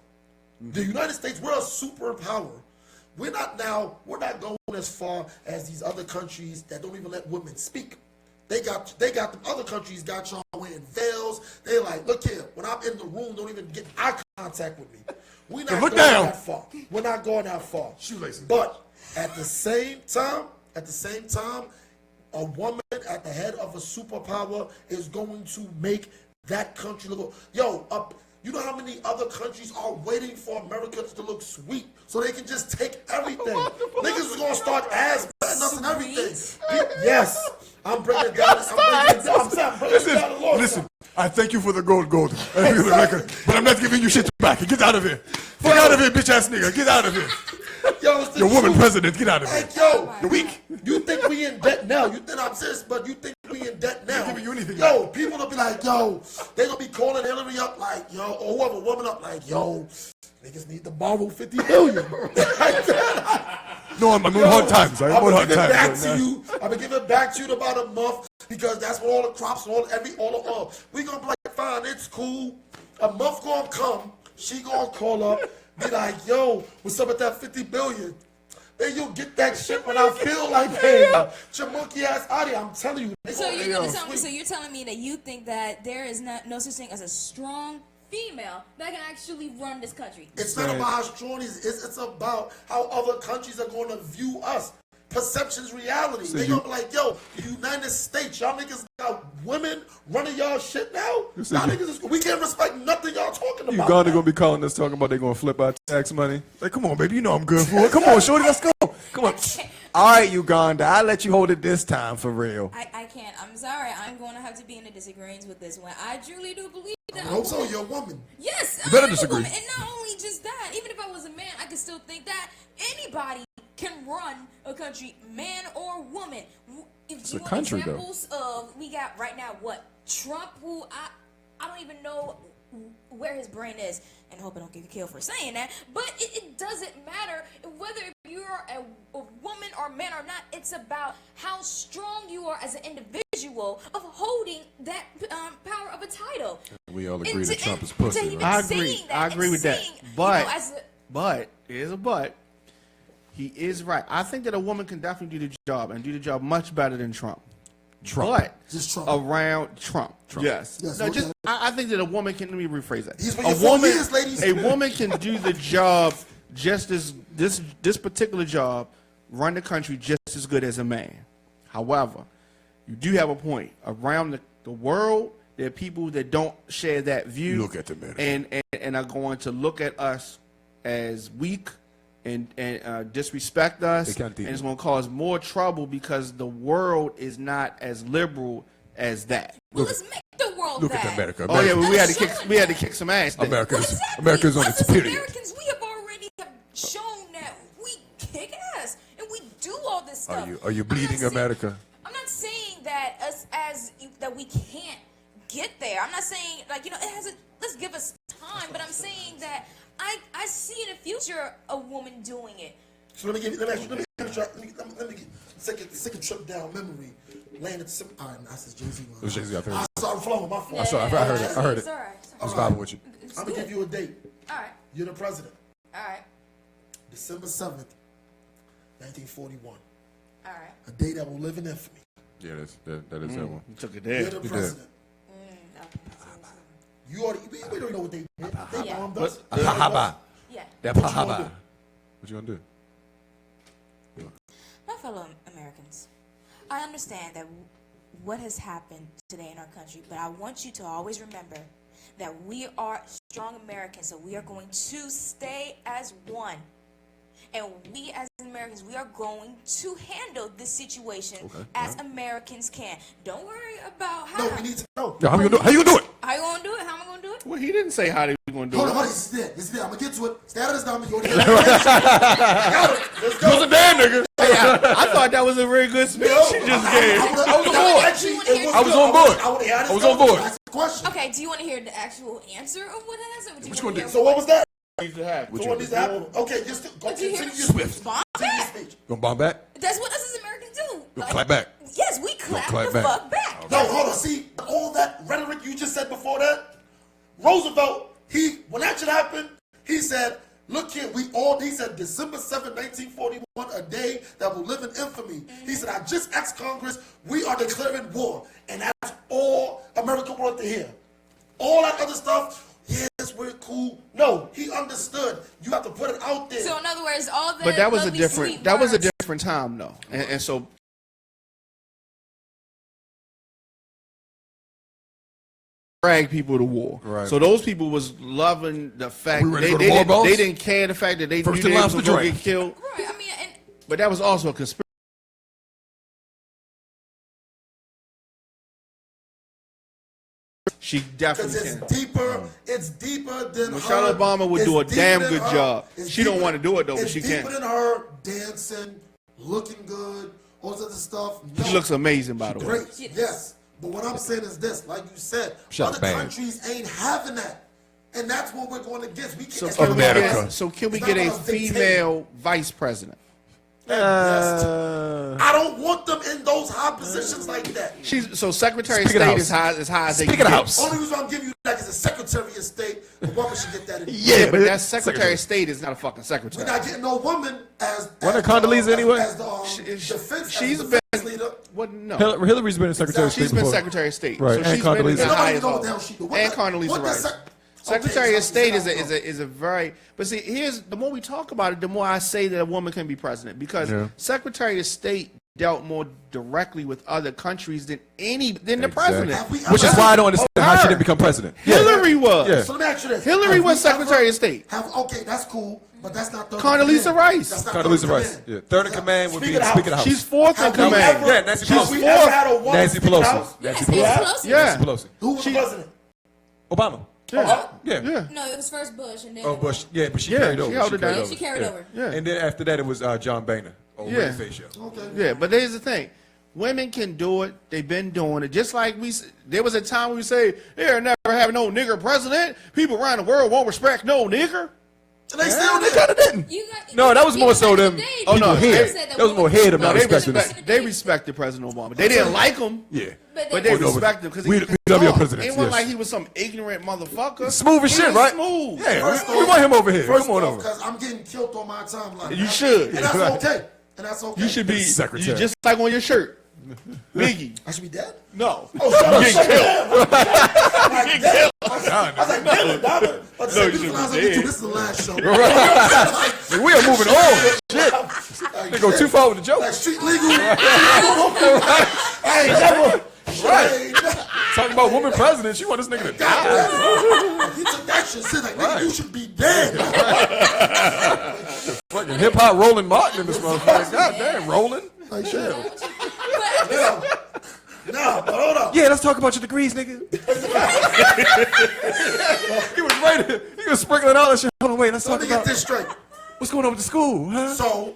[SPEAKER 4] The United States, we're a superpower. We're not going as far as these other countries that don't even let women speak. They got them other countries got y'all wearing veils. They like, look here, when I'm in the room, don't even get eye contact with me. We're not
[SPEAKER 1] look
[SPEAKER 4] going
[SPEAKER 1] down.
[SPEAKER 4] that far. We're not going that far.
[SPEAKER 1] Shoelaces.
[SPEAKER 4] But at the same time, a woman at the head of a superpower is going to make that country look. You know how many other countries are waiting for America to look sweet so they can just take everything? Niggas is gonna start ass betting us and everything. Yes, I'm bringing it down. I'm bringing it down the Lord.
[SPEAKER 1] Listen, I thank you for the gold. But I'm not giving you shit back. Get out of here. Get out of here, bitch ass nigga. Get out of here.
[SPEAKER 4] Yo, it's the
[SPEAKER 1] Your woman
[SPEAKER 4] truth.
[SPEAKER 1] president. Get out of here.
[SPEAKER 4] Like, yo,
[SPEAKER 1] You're weak.
[SPEAKER 4] You think we in debt now? You think I'm serious? But you think we in debt now?
[SPEAKER 1] I'm giving you anything.
[SPEAKER 4] Yo, people will be like, yo, they gonna be calling Hillary up like, yo, or whoever woman up like, yo, niggas need to borrow $50 billion.
[SPEAKER 1] No, I'm on hard times. I'm on hard times.
[SPEAKER 4] Back
[SPEAKER 1] right
[SPEAKER 4] to
[SPEAKER 1] now.
[SPEAKER 4] you. I'm gonna give it back to you in about a month because that's what all the crops, we gonna be like, fine, it's cool. A month gonna come. She gonna call up, be like, yo, what's up with that $50 billion? Then you'll get that shit when I feel like paying. Get your monkey ass out of here. I'm telling you.
[SPEAKER 3] So you're telling me that you think that there is no such thing as a strong female that can actually run this country?
[SPEAKER 4] It's not about how strong he is. It's about how other countries are going to view us. Perception's reality.
[SPEAKER 1] So
[SPEAKER 4] They gonna be like, yo, the United States, y'all niggas got women running y'all shit now.
[SPEAKER 1] So
[SPEAKER 4] Y'all
[SPEAKER 1] you-
[SPEAKER 4] niggas, we can't respect nothing y'all talking about.
[SPEAKER 1] Uganda
[SPEAKER 4] now.
[SPEAKER 1] gonna be calling us talking about they gonna flip our tax money. Like, come on, baby, you know I'm good for it. Come on, shorty, let's go. Come on. All right, Uganda, I'll let you hold it this time for real.
[SPEAKER 3] I can't. I'm sorry. I'm going to have to be in a disagreement with this one. I truly do believe that.
[SPEAKER 4] I hope so. You're a woman.
[SPEAKER 3] Yes,
[SPEAKER 1] You better
[SPEAKER 3] I am a
[SPEAKER 1] disagree.
[SPEAKER 3] woman. And not only just that, even if I was a man, I could still think that anybody can run a country, man or woman. If you
[SPEAKER 1] a
[SPEAKER 3] want
[SPEAKER 1] country, though.
[SPEAKER 3] examples of, we got right now what Trump, who I don't even know where his brain is, and I hope I don't get killed for saying that. But it doesn't matter whether you're a woman or man or not. It's about how strong you are as an individual of holding that power of a title.
[SPEAKER 1] We all agree
[SPEAKER 3] And
[SPEAKER 1] that
[SPEAKER 3] to-
[SPEAKER 1] Trump is
[SPEAKER 3] and
[SPEAKER 1] pussy,
[SPEAKER 3] to even
[SPEAKER 1] right?
[SPEAKER 2] I agree.
[SPEAKER 3] saying that
[SPEAKER 2] I agree
[SPEAKER 3] and
[SPEAKER 2] with that.
[SPEAKER 3] saying, you know,
[SPEAKER 2] But
[SPEAKER 3] as a-
[SPEAKER 2] but here's a but. He is right. I think that a woman can definitely do the job and do the job much better than Trump.
[SPEAKER 1] Trump.
[SPEAKER 2] But
[SPEAKER 4] Just Trump.
[SPEAKER 2] around Trump. Yes.
[SPEAKER 4] Yes,
[SPEAKER 2] No,
[SPEAKER 4] okay.
[SPEAKER 2] just I think that a woman can. Let me rephrase that.
[SPEAKER 4] He's been
[SPEAKER 2] A
[SPEAKER 4] here 4
[SPEAKER 2] woman,
[SPEAKER 4] years, ladies.
[SPEAKER 2] a woman can do the job just as this particular job, run the country just as good as a man. However, you do have a point. Around the world, there are people that don't share that view.
[SPEAKER 1] Look at the man.
[SPEAKER 2] And are going to look at us as weak and disrespect us.
[SPEAKER 1] They can't
[SPEAKER 2] And
[SPEAKER 1] think.
[SPEAKER 2] it's going to cause more trouble because the world is not as liberal as that.
[SPEAKER 3] Well, let's make the world
[SPEAKER 1] Look
[SPEAKER 3] that.
[SPEAKER 1] at America.
[SPEAKER 2] Oh yeah,
[SPEAKER 1] America.
[SPEAKER 2] well, we had to kick some ass. there.
[SPEAKER 1] America's on
[SPEAKER 3] Us
[SPEAKER 1] its
[SPEAKER 3] as
[SPEAKER 1] period.
[SPEAKER 3] Americans, we have already shown that we kick ass and we do all this stuff.
[SPEAKER 1] Are you bleeding America?
[SPEAKER 3] I'm not saying that that we can't get there. I'm not saying let's give us time, but I'm saying that I see in the future a woman doing it.
[SPEAKER 4] So let me get second trip down memory lane. All right, I said Jay-Z.
[SPEAKER 1] It was Jay-Z, I think.
[SPEAKER 4] I saw him flowing my fault.
[SPEAKER 1] I saw it. I heard it. I heard it.
[SPEAKER 3] It's all right.
[SPEAKER 1] I was vibing with you.
[SPEAKER 3] It's
[SPEAKER 4] I'm gonna
[SPEAKER 3] good.
[SPEAKER 4] give you a date.
[SPEAKER 3] All right.
[SPEAKER 4] You're the president.
[SPEAKER 3] All right.
[SPEAKER 4] December 7th, 1941.
[SPEAKER 3] All right.
[SPEAKER 4] A day that will live in infamy.
[SPEAKER 1] Yeah, that is that one.
[SPEAKER 2] You took it
[SPEAKER 4] You're
[SPEAKER 2] there.
[SPEAKER 4] the president.
[SPEAKER 3] Okay.
[SPEAKER 4] You already, we don't know what they did. They
[SPEAKER 3] Yeah.
[SPEAKER 4] bombed us.
[SPEAKER 1] Pahaba.
[SPEAKER 3] Yeah.
[SPEAKER 1] That
[SPEAKER 4] What you gonna
[SPEAKER 1] pahaba.
[SPEAKER 4] do?
[SPEAKER 1] What you gonna do?
[SPEAKER 3] My fellow Americans, I understand that what has happened today in our country, but I want you to always remember that we are strong Americans, so we are going to stay as one. And we as Americans, we are going to handle this situation as Americans can. Don't worry about how.
[SPEAKER 4] No, we need to know.
[SPEAKER 1] Yeah, how you gonna do it?
[SPEAKER 3] How you gonna do it? How am I gonna do it?
[SPEAKER 2] Well, he didn't say how they were going to do
[SPEAKER 4] Hold
[SPEAKER 2] it.
[SPEAKER 4] on, hold on. This is there. I'm gonna get to it. Stay out of this now. Let's go.
[SPEAKER 1] You was a damn nigga.
[SPEAKER 2] I thought that was a very good speech she just gave.
[SPEAKER 1] I was on board. I was on board. I was on board.
[SPEAKER 4] That's the question.
[SPEAKER 3] Okay, do you want to hear the actual answer of what it is? Or do
[SPEAKER 1] What you
[SPEAKER 3] wanna
[SPEAKER 1] gonna
[SPEAKER 3] hear
[SPEAKER 1] do?
[SPEAKER 4] So what was that?
[SPEAKER 2] Needs to happen.
[SPEAKER 4] So what needs to happen? Okay, just go
[SPEAKER 3] Did you hear
[SPEAKER 4] continue your
[SPEAKER 1] Swift.
[SPEAKER 3] Bomb
[SPEAKER 4] Continue your
[SPEAKER 3] back.
[SPEAKER 4] speech.
[SPEAKER 1] Gonna bomb back?
[SPEAKER 3] That's what us as Americans do.
[SPEAKER 1] Gonna clap back?
[SPEAKER 3] Yes, we clap
[SPEAKER 1] clap
[SPEAKER 3] the
[SPEAKER 1] back.
[SPEAKER 3] fuck back.
[SPEAKER 4] No, hold on. See, all that rhetoric you just said before that, Roosevelt, when that should happen, he said, look here, he said December 7, 1941, a day that will live in infamy. He said, I just asked Congress, we are declaring war. And that's all America wanted to hear. All that other stuff, yes, we're cool. No, he understood. You have to put it out there.
[SPEAKER 3] So in other words, all that.
[SPEAKER 2] But that was a
[SPEAKER 3] lovely,
[SPEAKER 2] different.
[SPEAKER 3] sweet
[SPEAKER 2] That was a
[SPEAKER 3] words-
[SPEAKER 2] different time, though, and so. Drag people to war.
[SPEAKER 1] Right.
[SPEAKER 2] So those people was loving the fact
[SPEAKER 1] We ready
[SPEAKER 2] they,
[SPEAKER 1] to go to
[SPEAKER 2] they,
[SPEAKER 1] war,
[SPEAKER 2] didn't,
[SPEAKER 1] boss?
[SPEAKER 2] they didn't care the fact that they
[SPEAKER 1] First
[SPEAKER 2] knew
[SPEAKER 1] in
[SPEAKER 2] they
[SPEAKER 1] line
[SPEAKER 2] was
[SPEAKER 1] for
[SPEAKER 2] going
[SPEAKER 1] the
[SPEAKER 2] to
[SPEAKER 1] drink.
[SPEAKER 2] get killed.
[SPEAKER 3] Right. I mean, and
[SPEAKER 2] But that was also a conspiracy. She
[SPEAKER 4] Because
[SPEAKER 2] definitely
[SPEAKER 4] it's
[SPEAKER 2] can.
[SPEAKER 4] deeper. It's deeper than
[SPEAKER 2] Michelle
[SPEAKER 4] her.
[SPEAKER 2] Obama would
[SPEAKER 4] It's
[SPEAKER 2] do a
[SPEAKER 4] deeper
[SPEAKER 2] damn
[SPEAKER 4] than
[SPEAKER 2] good
[SPEAKER 4] her.
[SPEAKER 2] job.
[SPEAKER 4] It's
[SPEAKER 2] She don't
[SPEAKER 4] deeper-
[SPEAKER 2] want to do it, though, but
[SPEAKER 4] it's
[SPEAKER 2] she
[SPEAKER 4] deeper
[SPEAKER 2] can.
[SPEAKER 4] than her dancing, looking good, all this other stuff. No.
[SPEAKER 2] She looks amazing, by the way.
[SPEAKER 4] great.
[SPEAKER 3] She does.
[SPEAKER 4] Yes, but what I'm saying is this: like you said,
[SPEAKER 1] Shut
[SPEAKER 4] other
[SPEAKER 1] bang.
[SPEAKER 4] countries ain't having that, and that's what we're going against. We can't.
[SPEAKER 2] So
[SPEAKER 4] it's
[SPEAKER 2] can,
[SPEAKER 4] not
[SPEAKER 2] we
[SPEAKER 4] about
[SPEAKER 1] America.
[SPEAKER 2] get, so can we
[SPEAKER 4] It's
[SPEAKER 2] get
[SPEAKER 4] not
[SPEAKER 2] a
[SPEAKER 4] about dictating.
[SPEAKER 2] female vice president?
[SPEAKER 4] I don't want them in those high positions like that.
[SPEAKER 2] She's so Secretary of
[SPEAKER 1] Speaker of the
[SPEAKER 2] State
[SPEAKER 1] House.
[SPEAKER 2] is high as they
[SPEAKER 1] Speaker
[SPEAKER 2] can
[SPEAKER 1] of the
[SPEAKER 2] get.
[SPEAKER 1] House.
[SPEAKER 4] Only reason I'm giving you that is a Secretary of State. The woman should get that. In
[SPEAKER 2] Yeah, but that Secretary of State is not a fucking
[SPEAKER 4] We're
[SPEAKER 2] secretary.
[SPEAKER 4] not getting no woman as.
[SPEAKER 1] Wasn't it Condoleezza anyway?
[SPEAKER 4] As the defense,
[SPEAKER 2] She's
[SPEAKER 4] as the
[SPEAKER 2] been
[SPEAKER 4] defense leader.
[SPEAKER 2] what? No,
[SPEAKER 1] Hillary's been a Secretary of State
[SPEAKER 2] she's been
[SPEAKER 1] before.
[SPEAKER 2] Secretary of State.
[SPEAKER 1] Right,
[SPEAKER 2] So
[SPEAKER 1] and
[SPEAKER 2] she's been in
[SPEAKER 1] Condoleezza.
[SPEAKER 2] the
[SPEAKER 1] Nobody
[SPEAKER 2] highest
[SPEAKER 4] know what
[SPEAKER 2] level.
[SPEAKER 4] the hell she do. What
[SPEAKER 2] And
[SPEAKER 4] the-
[SPEAKER 2] Condoleezza
[SPEAKER 4] what the
[SPEAKER 2] Rice.
[SPEAKER 4] sec-
[SPEAKER 2] Secretary
[SPEAKER 4] Okay,
[SPEAKER 2] of State
[SPEAKER 4] so-
[SPEAKER 2] is a very. But see, here's the more we talk about it, the more I say that a woman can be president because
[SPEAKER 1] Yeah.
[SPEAKER 2] Secretary of State dealt more directly with other countries than the
[SPEAKER 1] Exactly.
[SPEAKER 2] president.
[SPEAKER 4] Have we
[SPEAKER 1] Which is
[SPEAKER 4] ever-
[SPEAKER 1] why I don't understand how she
[SPEAKER 2] her.
[SPEAKER 1] didn't become president.
[SPEAKER 2] Hillary was.
[SPEAKER 1] Yeah.
[SPEAKER 4] So let me ask you this:
[SPEAKER 2] Hillary
[SPEAKER 4] Have
[SPEAKER 2] was
[SPEAKER 4] we
[SPEAKER 2] Secretary
[SPEAKER 4] ever-
[SPEAKER 2] of State.
[SPEAKER 4] Okay, that's cool, but that's not third in
[SPEAKER 2] Condoleezza
[SPEAKER 4] command.
[SPEAKER 2] Rice.
[SPEAKER 4] That's not
[SPEAKER 1] Condoleezza
[SPEAKER 4] third in
[SPEAKER 1] Rice.
[SPEAKER 4] command.
[SPEAKER 1] Yeah. Third in command would be
[SPEAKER 4] Speaker of the
[SPEAKER 1] Speaker of the House.
[SPEAKER 2] She's fourth in
[SPEAKER 4] Have we
[SPEAKER 2] command.
[SPEAKER 4] ever-
[SPEAKER 1] Yeah, Nancy
[SPEAKER 4] have
[SPEAKER 1] Pelosi.
[SPEAKER 4] we ever had a woman
[SPEAKER 1] Nancy
[SPEAKER 4] Speaker of the
[SPEAKER 1] Pelosi.
[SPEAKER 4] House?
[SPEAKER 1] Nancy
[SPEAKER 3] Yes,
[SPEAKER 1] Pelosi.
[SPEAKER 3] Nancy Pelosi.
[SPEAKER 2] Yeah.
[SPEAKER 1] Nancy Pelosi.
[SPEAKER 4] Who was the president?
[SPEAKER 1] Obama.
[SPEAKER 2] Yeah.
[SPEAKER 1] Yeah.
[SPEAKER 2] Yeah.
[SPEAKER 3] No, it was first Bush, and then
[SPEAKER 1] Oh, Bush. Yeah, but she
[SPEAKER 2] Yeah,
[SPEAKER 1] carried
[SPEAKER 2] she
[SPEAKER 1] over.
[SPEAKER 2] held it down.
[SPEAKER 3] She carried over.
[SPEAKER 2] Yeah.
[SPEAKER 1] And then after that, it was John Boehner. Oh,
[SPEAKER 2] Yeah.
[SPEAKER 1] Face Show.
[SPEAKER 4] Okay.
[SPEAKER 2] Yeah, but here's the thing. Women can do it. They've been doing it. Just like there was a time we say, "There never have no nigger president. People around the world won't respect no nigger."
[SPEAKER 4] And they still
[SPEAKER 1] They
[SPEAKER 4] did.
[SPEAKER 1] kind of didn't.
[SPEAKER 3] You got,
[SPEAKER 1] No, that was more
[SPEAKER 3] even
[SPEAKER 1] so
[SPEAKER 3] back in
[SPEAKER 1] them
[SPEAKER 3] the day,
[SPEAKER 2] Oh, no,
[SPEAKER 3] people
[SPEAKER 2] here.
[SPEAKER 3] said
[SPEAKER 1] That was more
[SPEAKER 3] women-
[SPEAKER 1] head of not
[SPEAKER 2] they
[SPEAKER 1] respecting us.
[SPEAKER 2] they respected President Obama. They didn't like him,
[SPEAKER 1] Yeah.
[SPEAKER 2] but they
[SPEAKER 1] Oh, no,
[SPEAKER 2] respected him because
[SPEAKER 1] we love your presidents,
[SPEAKER 2] It wasn't
[SPEAKER 1] yes.
[SPEAKER 2] like he was some ignorant motherfucker.
[SPEAKER 1] Smooth as
[SPEAKER 2] He
[SPEAKER 1] shit,
[SPEAKER 2] was
[SPEAKER 1] right?
[SPEAKER 2] Smooth.
[SPEAKER 1] Yeah,
[SPEAKER 4] First
[SPEAKER 1] we
[SPEAKER 4] off-
[SPEAKER 1] want him over here.
[SPEAKER 4] First
[SPEAKER 1] Come on
[SPEAKER 4] off,
[SPEAKER 1] over.
[SPEAKER 4] because I'm getting killed on my timeline.
[SPEAKER 2] You should.
[SPEAKER 4] And that's okay. And that's okay.
[SPEAKER 2] You should be
[SPEAKER 1] Secretary.
[SPEAKER 2] you just like on your shirt. Biggie.
[SPEAKER 4] I should be dead?
[SPEAKER 2] No.
[SPEAKER 4] Oh, shut up, shut up. Like, damn. I was like, damn it, Diamond. But
[SPEAKER 2] No, you
[SPEAKER 4] this
[SPEAKER 2] should
[SPEAKER 4] is
[SPEAKER 2] be dead.
[SPEAKER 4] this is the last show.
[SPEAKER 1] We are moving on. Shit.
[SPEAKER 4] Like,
[SPEAKER 1] They go too far with the joke.
[SPEAKER 4] like street legal. I ain't never.
[SPEAKER 1] Right. Talking about woman presidents, you want this nigga to die.
[SPEAKER 4] He took that shit. Said, like, nigga, you should be dead.
[SPEAKER 1] Fucking hip hop Roland Martin in this motherfucker. God damn, Roland.
[SPEAKER 4] Like, shit. Nah, but hold up.
[SPEAKER 1] Yeah, let's talk about your degrees, nigga. He was right. He was sprinkling all that shit. Hold on, wait. Let's
[SPEAKER 4] Let
[SPEAKER 1] talk
[SPEAKER 4] me get
[SPEAKER 1] about
[SPEAKER 4] this straight.
[SPEAKER 1] what's going on with the school, huh?
[SPEAKER 4] So,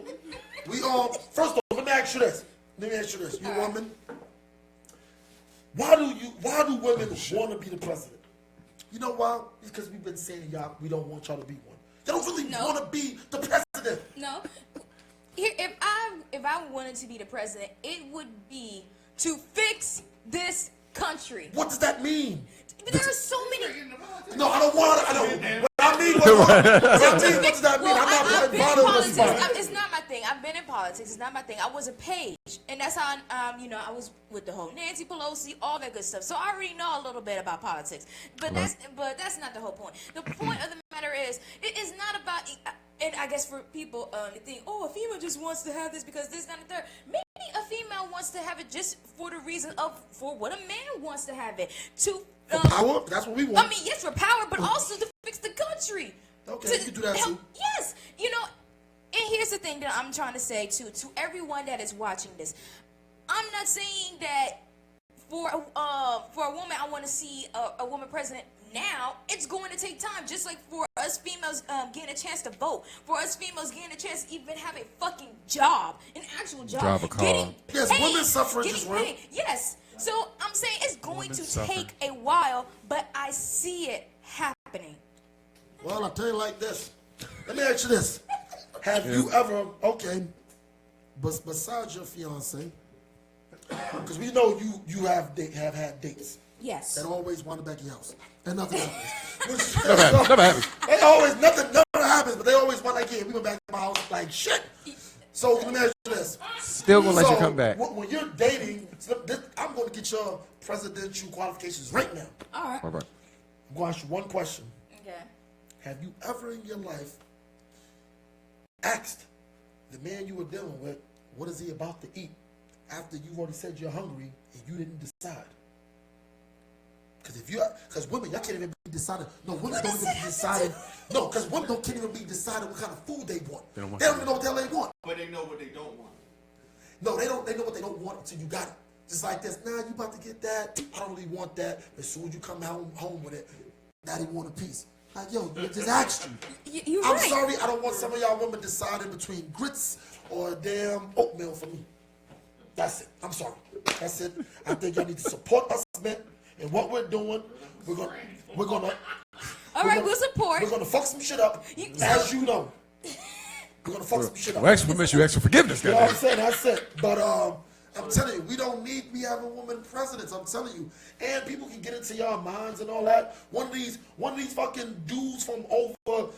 [SPEAKER 4] we all, first off, let me ask you this. You a woman. Why do women want to be the president? You know why? It's because we've been saying y'all, we don't want y'all to be one. They don't really want to be the president.
[SPEAKER 3] No. Here, if I wanted to be the president, it would be to fix this country.
[SPEAKER 4] What does that mean?
[SPEAKER 3] There are so many.
[SPEAKER 4] No, I don't want to. I don't. What I mean, what does that mean?
[SPEAKER 3] Well,
[SPEAKER 4] I'm not
[SPEAKER 3] I've
[SPEAKER 4] putting
[SPEAKER 3] been in
[SPEAKER 4] bottom in
[SPEAKER 3] politics.
[SPEAKER 4] this spot.
[SPEAKER 3] It's not my thing. I've been in politics. It's not my thing. I was a page, and that's how I was with the whole Nancy Pelosi, all that good stuff. So I already know a little bit about politics. But that's not the whole point. The point of the matter is, it is not about. And I guess for people to think, oh, a female just wants to have this because this, that, and the third. Maybe a female wants to have it just for the reason for what a man wants to have it.
[SPEAKER 4] Power? That's what we want.
[SPEAKER 3] I mean, yes, for power, but also to fix the country.
[SPEAKER 4] Okay, you can do that too.
[SPEAKER 3] Yes, and here's the thing that I'm trying to say to everyone that is watching this. I'm not saying that for a woman, I want to see a woman president now. It's going to take time, just like for us females getting a chance to vote, for us females getting a chance to even have a fucking job, an actual job.
[SPEAKER 1] Drive a car.
[SPEAKER 4] Yes, women's suffrage is real.
[SPEAKER 3] Yes. So I'm saying it's going to take a while, but I see it happening.
[SPEAKER 4] Well, I'll tell you like this. Let me ask you this. Have you ever, besides your fiance, because we know you have had dates
[SPEAKER 3] Yes.
[SPEAKER 4] that always wind up back in your house, and nothing happens.
[SPEAKER 1] Never happened.
[SPEAKER 4] They always, nothing happens, but they always want, like, yeah, we went back to my house, like, shit. So let me ask you this.
[SPEAKER 1] Still gonna let you come back.
[SPEAKER 4] When you're dating, I'm going to get your presidential qualifications right now.
[SPEAKER 3] All right.
[SPEAKER 1] All right.
[SPEAKER 4] I'm going to ask you one question.
[SPEAKER 3] Okay.
[SPEAKER 4] Have you ever in your life asked the man you were dealing with, what is he about to eat, after you've already said you're hungry and you didn't decide? Because women, y'all can't even be deciding. No, women don't even be deciding. No, because women can't even be deciding what kind of food they want. They don't even know what the hell they want.
[SPEAKER 2] But they know what they don't want.
[SPEAKER 4] No, they don't. They know what they don't want until you got it. Just like this. Nah, you about to get that. I don't really want that. As soon as you come home with it, daddy want a piece. Like, yo, I just asked you.
[SPEAKER 3] You're
[SPEAKER 4] I'm
[SPEAKER 3] right.
[SPEAKER 4] sorry. I don't want some of y'all women deciding between grits or damn oatmeal for me. That's it. I'm sorry. That's it. I think y'all need to support us, men, and what we're doing. We're gonna.
[SPEAKER 3] All right, we'll support.
[SPEAKER 4] We're gonna fuck some shit up, as you know. We're gonna fuck some shit up.
[SPEAKER 1] Well, ask for permission, you ask for forgiveness,
[SPEAKER 4] You know what I'm
[SPEAKER 1] goddamn.
[SPEAKER 4] saying? That's it. But I'm telling you, we don't need to be having women presidents. I'm telling you, and people can get into y'all minds and all that. One of these fucking dudes from overseas.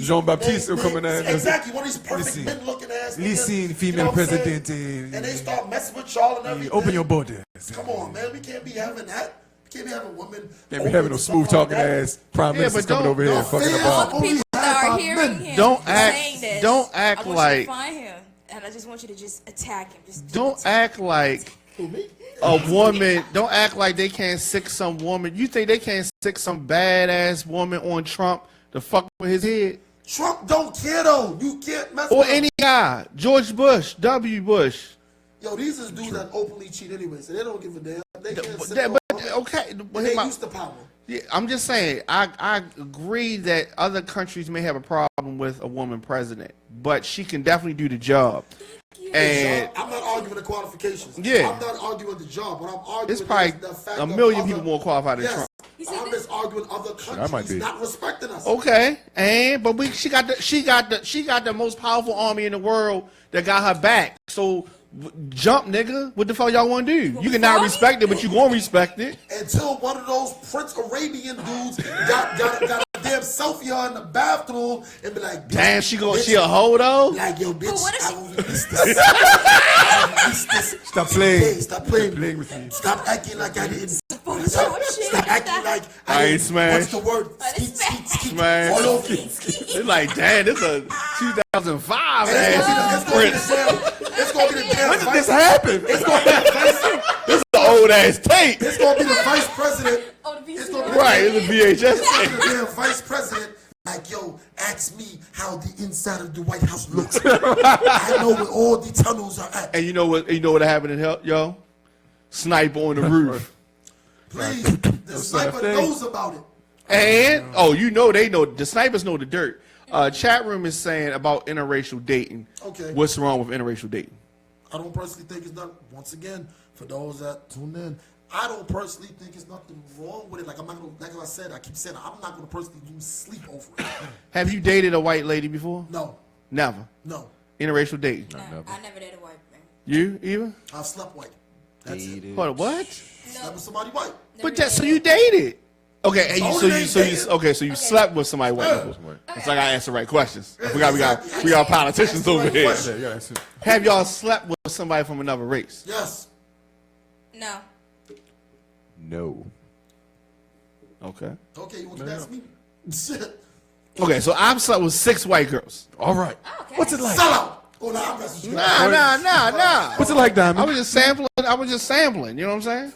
[SPEAKER 1] Jean-Baptiste will come in there and-
[SPEAKER 4] Exactly, one of these perfect
[SPEAKER 1] Listen.
[SPEAKER 4] men-looking ass.
[SPEAKER 1] Listen,
[SPEAKER 4] niggas,
[SPEAKER 1] female
[SPEAKER 4] you know what I'm saying?
[SPEAKER 1] president,
[SPEAKER 4] And they start messing with y'all and everything.
[SPEAKER 1] Open your borders.
[SPEAKER 4] Come on, man. We can't be having that. We can't be having women.
[SPEAKER 1] Can't be having no smooth talking ass prime
[SPEAKER 2] Yeah,
[SPEAKER 1] ministers
[SPEAKER 2] but
[SPEAKER 1] coming over here and fucking
[SPEAKER 4] fans
[SPEAKER 1] about.
[SPEAKER 4] only
[SPEAKER 3] People that
[SPEAKER 4] have
[SPEAKER 3] are
[SPEAKER 4] our
[SPEAKER 3] hearing
[SPEAKER 4] men.
[SPEAKER 3] him
[SPEAKER 2] Don't
[SPEAKER 3] saying this,
[SPEAKER 2] don't act
[SPEAKER 3] I want you
[SPEAKER 2] like-
[SPEAKER 3] to find him, and I just want you to just attack him. Just
[SPEAKER 2] Don't act like
[SPEAKER 4] Who, me?
[SPEAKER 2] a woman. Don't act like they can't sick some woman. You think they can't sick some badass woman on Trump to fuck with his head?
[SPEAKER 4] Trump don't care though. You can't mess
[SPEAKER 2] Or
[SPEAKER 4] with him.
[SPEAKER 2] any guy, George Bush, W. Bush.
[SPEAKER 4] Yo, these is dudes that openly cheat anyway, so they don't give a damn. They can't sit
[SPEAKER 2] But,
[SPEAKER 4] on-
[SPEAKER 2] okay, but
[SPEAKER 4] they
[SPEAKER 2] my-
[SPEAKER 4] used to power.
[SPEAKER 2] yeah, I'm just saying. I agree that other countries may have a problem with a woman president, but she can definitely do the job. And
[SPEAKER 4] I'm not arguing the qualifications.
[SPEAKER 2] Yeah.
[SPEAKER 4] I'm not arguing the job. What I'm arguing
[SPEAKER 2] it's probably
[SPEAKER 4] is the fact
[SPEAKER 2] a
[SPEAKER 4] of
[SPEAKER 2] million
[SPEAKER 4] other-
[SPEAKER 2] people more qualified than
[SPEAKER 4] Yes.
[SPEAKER 2] Trump.
[SPEAKER 4] I'm just arguing other
[SPEAKER 1] might
[SPEAKER 4] countries
[SPEAKER 1] be.
[SPEAKER 4] not respecting us.
[SPEAKER 2] Okay, but she got the most powerful army in the world that got her back. So jump, nigga. What the fuck y'all want to do? You can not respect it, but you gonna respect it.
[SPEAKER 4] Until one of those Prince Arabian dudes got a damn selfie her in the bathroom and be like,
[SPEAKER 2] Damn,
[SPEAKER 4] bitch,
[SPEAKER 2] she a hoe though?
[SPEAKER 4] like, yo, bitch,
[SPEAKER 3] what if
[SPEAKER 4] I
[SPEAKER 3] she-
[SPEAKER 4] will release this. I will release this.
[SPEAKER 1] Stop playing.
[SPEAKER 4] Hey, stop playing.
[SPEAKER 1] Playing with me.
[SPEAKER 4] Stop acting like I didn't.
[SPEAKER 3] shit.
[SPEAKER 4] Stop acting like
[SPEAKER 2] I ain't
[SPEAKER 4] didn't.
[SPEAKER 2] smashed.
[SPEAKER 4] What's the word?
[SPEAKER 3] I didn't
[SPEAKER 4] Skeet, skeet.
[SPEAKER 2] Smashed.
[SPEAKER 4] All over me.
[SPEAKER 2] It's like, damn, this a 2005
[SPEAKER 4] And
[SPEAKER 2] ass Prince.
[SPEAKER 4] it's gonna be the damn
[SPEAKER 1] When did this
[SPEAKER 4] vice.
[SPEAKER 1] happen?
[SPEAKER 4] It's gonna be the vice.
[SPEAKER 2] This is the old ass tape.
[SPEAKER 4] It's gonna be the vice president.
[SPEAKER 3] Oh, the
[SPEAKER 4] It's
[SPEAKER 3] VCR.
[SPEAKER 4] gonna be
[SPEAKER 2] Right, it's a VHS
[SPEAKER 4] It's gonna
[SPEAKER 2] tape.
[SPEAKER 4] be the damn vice president. Like, yo, ask me how the inside of the White House looks. I know where all the tunnels are at.
[SPEAKER 2] And you know what happened in hell, yo? Sniper on the roof.
[SPEAKER 4] Please, the sniper knows about it.
[SPEAKER 2] And they know the snipers know the dirt. Chat room is saying about interracial dating.
[SPEAKER 4] Okay.
[SPEAKER 2] What's wrong with interracial dating?
[SPEAKER 4] I don't personally think it's nothing. Once again, for those that tune in, I don't personally think it's nothing wrong with it. Like I'm not gonna, like I said, I keep saying I'm not gonna personally lose sleep over it.
[SPEAKER 2] Have you dated a white lady before?
[SPEAKER 4] No,
[SPEAKER 2] Never.
[SPEAKER 4] no,
[SPEAKER 2] Interracial dating.
[SPEAKER 3] No, I never dated a white man.
[SPEAKER 2] You even?
[SPEAKER 4] I've slept white. That's it.
[SPEAKER 2] Hold on, what?
[SPEAKER 4] Slept with somebody white.
[SPEAKER 2] But that, so you dated? Okay, and
[SPEAKER 4] Only
[SPEAKER 2] so
[SPEAKER 4] dated.
[SPEAKER 2] you slept with somebody white. It's like I asked the right questions. I forgot we got politicians over here.
[SPEAKER 4] Question.
[SPEAKER 1] Yeah, that's it.
[SPEAKER 2] Have y'all slept with somebody from another race?
[SPEAKER 4] Yes.
[SPEAKER 3] No.
[SPEAKER 1] No.
[SPEAKER 2] Okay.
[SPEAKER 4] Okay, you want to ask me? Shit.
[SPEAKER 2] Okay, so I've slept with 6 white girls.
[SPEAKER 1] All right.
[SPEAKER 3] Okay.
[SPEAKER 1] What's it like?
[SPEAKER 4] Sell out. Oh, no, I'm messing with you.
[SPEAKER 2] Nah.
[SPEAKER 1] What's it like, Diamond?
[SPEAKER 2] I was just sampling. You know what I'm saying?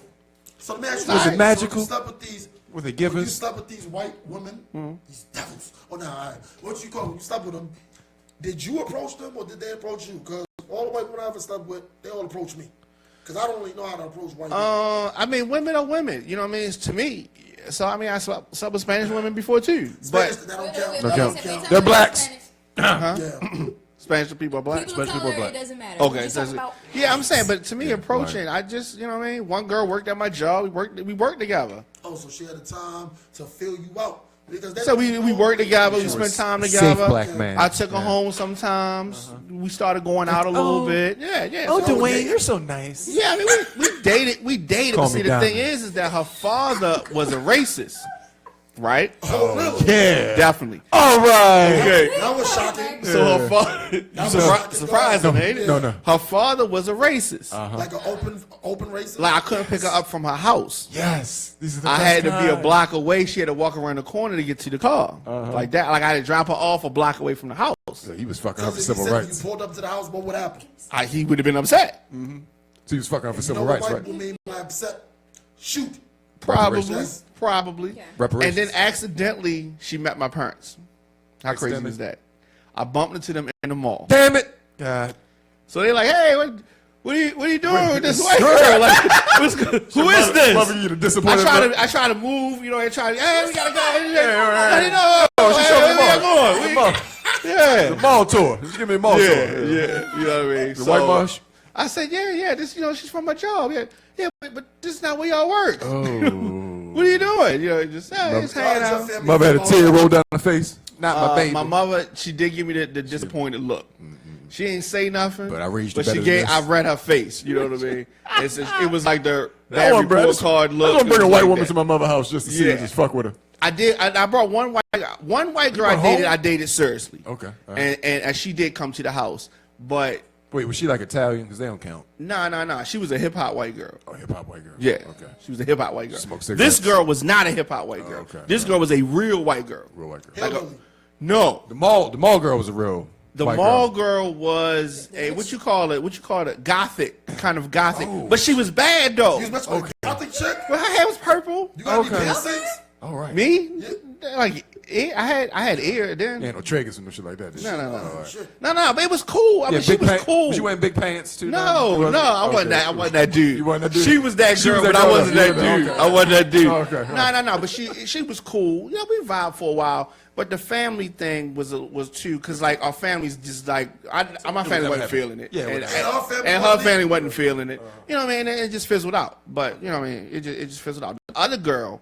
[SPEAKER 4] So let me ask you
[SPEAKER 1] Was it
[SPEAKER 4] this.
[SPEAKER 1] magical?
[SPEAKER 4] So you slept with these.
[SPEAKER 1] Were they
[SPEAKER 4] When you
[SPEAKER 1] givers?
[SPEAKER 4] slept with these white women, these devils. Oh, no, all right. What you call them? You slept with them. Did you approach them or did they approach you? Because all the white women I ever slept with, they all approach me. Because I don't really know how to approach white women.
[SPEAKER 2] I mean, women are women. You know what I mean? It's to me. So I mean, I slept with Spanish women before too.
[SPEAKER 4] Spanish,
[SPEAKER 2] But
[SPEAKER 4] that don't
[SPEAKER 3] Wait,
[SPEAKER 4] count.
[SPEAKER 3] wait,
[SPEAKER 1] No
[SPEAKER 3] wait,
[SPEAKER 1] count.
[SPEAKER 3] wait, wait,
[SPEAKER 1] They're
[SPEAKER 3] wait,
[SPEAKER 1] blacks.
[SPEAKER 3] Spanish.
[SPEAKER 4] Yeah.
[SPEAKER 2] Spanish people are black.
[SPEAKER 3] People of
[SPEAKER 1] Spanish
[SPEAKER 3] color,
[SPEAKER 1] people are
[SPEAKER 3] it
[SPEAKER 1] black.
[SPEAKER 3] doesn't matter.
[SPEAKER 2] Okay,
[SPEAKER 3] We're just
[SPEAKER 2] so
[SPEAKER 3] talking about
[SPEAKER 2] yeah, I'm saying, but to me, approaching, I just, you know what I mean. One girl worked at my job. We worked together.
[SPEAKER 4] Oh, so she had the time to fill you out. Because
[SPEAKER 2] So we worked together. We spent time together.
[SPEAKER 1] Safe black man.
[SPEAKER 2] I took her home sometimes. We started going out a little bit. Yeah.
[SPEAKER 1] Oh,
[SPEAKER 2] So-
[SPEAKER 1] Dwayne, you're so nice.
[SPEAKER 2] yeah, I mean, we dated. We dated.
[SPEAKER 1] Call
[SPEAKER 2] But see,
[SPEAKER 1] me
[SPEAKER 2] the thing
[SPEAKER 1] Diamond.
[SPEAKER 2] is that her father was a racist, right?
[SPEAKER 4] Oh, really?
[SPEAKER 1] Yeah.
[SPEAKER 2] Definitely.
[SPEAKER 1] All right.
[SPEAKER 2] Okay.
[SPEAKER 4] That was shocking.
[SPEAKER 2] So her father, surprising, ain't it?
[SPEAKER 1] No.
[SPEAKER 2] Her father was a racist.
[SPEAKER 4] Like an open racist.
[SPEAKER 2] Like I couldn't pick her up from her house.
[SPEAKER 1] Yes. These are the
[SPEAKER 2] I
[SPEAKER 1] best
[SPEAKER 2] had to be a
[SPEAKER 1] kind.
[SPEAKER 2] block away. She had to walk around the corner to get to the car, like that. Like I had to drop her off a block away from the house.
[SPEAKER 1] So he was fucking up for
[SPEAKER 4] Because if
[SPEAKER 1] civil
[SPEAKER 4] you said
[SPEAKER 1] rights.
[SPEAKER 4] you pulled up to the house, what would happen?
[SPEAKER 2] He would have been upset.
[SPEAKER 1] So he was fucking up for
[SPEAKER 4] You know
[SPEAKER 1] civil
[SPEAKER 4] what
[SPEAKER 1] rights,
[SPEAKER 4] white
[SPEAKER 1] right?
[SPEAKER 4] people made me upset? Shoot.
[SPEAKER 2] Probably,
[SPEAKER 1] Reparations.
[SPEAKER 2] probably.
[SPEAKER 3] Yeah.
[SPEAKER 1] Reparations.
[SPEAKER 2] And then accidentally, she met my parents. How crazy
[SPEAKER 1] Accidentally?
[SPEAKER 2] is that? I bumped into them in the mall.
[SPEAKER 1] Damn it. God.
[SPEAKER 2] So they're like, "Hey, what are you doing with this white girl? Like, who is this?"
[SPEAKER 1] Loving you to disappoint
[SPEAKER 2] I try to move, you know, and try to, hey, we gotta go. Hey,
[SPEAKER 1] right.
[SPEAKER 2] no,
[SPEAKER 1] she
[SPEAKER 2] hey,
[SPEAKER 1] showed me
[SPEAKER 2] where
[SPEAKER 1] the
[SPEAKER 2] we
[SPEAKER 1] mall.
[SPEAKER 2] going?
[SPEAKER 1] The
[SPEAKER 2] We-
[SPEAKER 1] mall.
[SPEAKER 2] Yeah.
[SPEAKER 1] The mall tour. Just give me a mall
[SPEAKER 2] Yeah,
[SPEAKER 1] tour.
[SPEAKER 2] yeah, you know what I mean.
[SPEAKER 1] The white marsh.
[SPEAKER 2] I said, yeah, this, she's from my job. Yeah, but this is not where y'all work.
[SPEAKER 1] Oh.
[SPEAKER 2] What are you doing? Just hanging
[SPEAKER 4] How did your
[SPEAKER 2] out.
[SPEAKER 4] family
[SPEAKER 1] Mother had a
[SPEAKER 4] feel
[SPEAKER 1] tear
[SPEAKER 4] about
[SPEAKER 1] roll down her face. Not my baby.
[SPEAKER 2] My mother, she did give me the disappointed look. She ain't say nothing,
[SPEAKER 1] But I raised you
[SPEAKER 2] but she
[SPEAKER 1] better
[SPEAKER 2] gave.
[SPEAKER 1] than
[SPEAKER 2] I
[SPEAKER 1] this.
[SPEAKER 2] read her face. You know what I mean? It was like the
[SPEAKER 1] I
[SPEAKER 2] bad
[SPEAKER 1] want, bro,
[SPEAKER 2] report
[SPEAKER 1] I
[SPEAKER 2] card look.
[SPEAKER 1] am gonna bring
[SPEAKER 2] It
[SPEAKER 1] a
[SPEAKER 2] was
[SPEAKER 1] white
[SPEAKER 2] like
[SPEAKER 1] woman
[SPEAKER 2] that.
[SPEAKER 1] to my mother's house just to see her,
[SPEAKER 2] Yeah.
[SPEAKER 1] just fuck with her.
[SPEAKER 2] I did. I brought one white girl I
[SPEAKER 1] went
[SPEAKER 2] dated.
[SPEAKER 1] home?
[SPEAKER 2] I dated seriously.
[SPEAKER 1] Okay, all right.
[SPEAKER 2] And she did come to the house, but
[SPEAKER 1] Wait, was she like Italian? Because they don't count.
[SPEAKER 2] nah. She was a hip hop white girl.
[SPEAKER 1] Oh, hip hop white girl.
[SPEAKER 2] Yeah.
[SPEAKER 1] Okay.
[SPEAKER 2] She was a hip hop white girl.
[SPEAKER 1] Smoke cigarettes.
[SPEAKER 2] This girl was not a hip hop white girl.
[SPEAKER 1] okay.
[SPEAKER 2] This girl was a real white girl.
[SPEAKER 1] Real white girl.
[SPEAKER 4] Hillbilly.
[SPEAKER 2] No.
[SPEAKER 1] The mall girl was a real.
[SPEAKER 2] The
[SPEAKER 1] white
[SPEAKER 2] mall
[SPEAKER 1] girl.
[SPEAKER 2] girl was a what you call it? Gothic, kind of gothic.
[SPEAKER 1] Oh.
[SPEAKER 2] But she was bad though.
[SPEAKER 4] You was messing with a gothic chick?
[SPEAKER 2] Well, her hair was purple.
[SPEAKER 4] You got any
[SPEAKER 1] Okay.
[SPEAKER 4] piercings?
[SPEAKER 1] All right.
[SPEAKER 2] Me? Like I had ear then.
[SPEAKER 1] Yeah, no Traegers and no shit like that.
[SPEAKER 2] No.
[SPEAKER 1] All right.
[SPEAKER 4] Shit.
[SPEAKER 2] No, but it was cool. I mean, she
[SPEAKER 1] big
[SPEAKER 2] was
[SPEAKER 1] pants.
[SPEAKER 2] cool.
[SPEAKER 1] Was you wearing big pants too?
[SPEAKER 2] No, I wasn't that. I wasn't that dude.
[SPEAKER 1] You wasn't that dude?
[SPEAKER 2] She was that
[SPEAKER 1] She
[SPEAKER 2] girl,
[SPEAKER 1] was that
[SPEAKER 2] but I
[SPEAKER 1] girl.
[SPEAKER 2] wasn't that dude.
[SPEAKER 1] Okay.
[SPEAKER 2] I wasn't that dude.
[SPEAKER 1] Okay.
[SPEAKER 2] No. But she was cool. Yeah, we vibed for a while. But the family thing was too, because like our family's just like my family wasn't feeling it.
[SPEAKER 1] Yeah,
[SPEAKER 2] and,
[SPEAKER 1] whatever.
[SPEAKER 2] and her family wasn't feeling it. You know what I mean? And it just fizzled out. But you know what I mean? It just fizzled out. The other girl,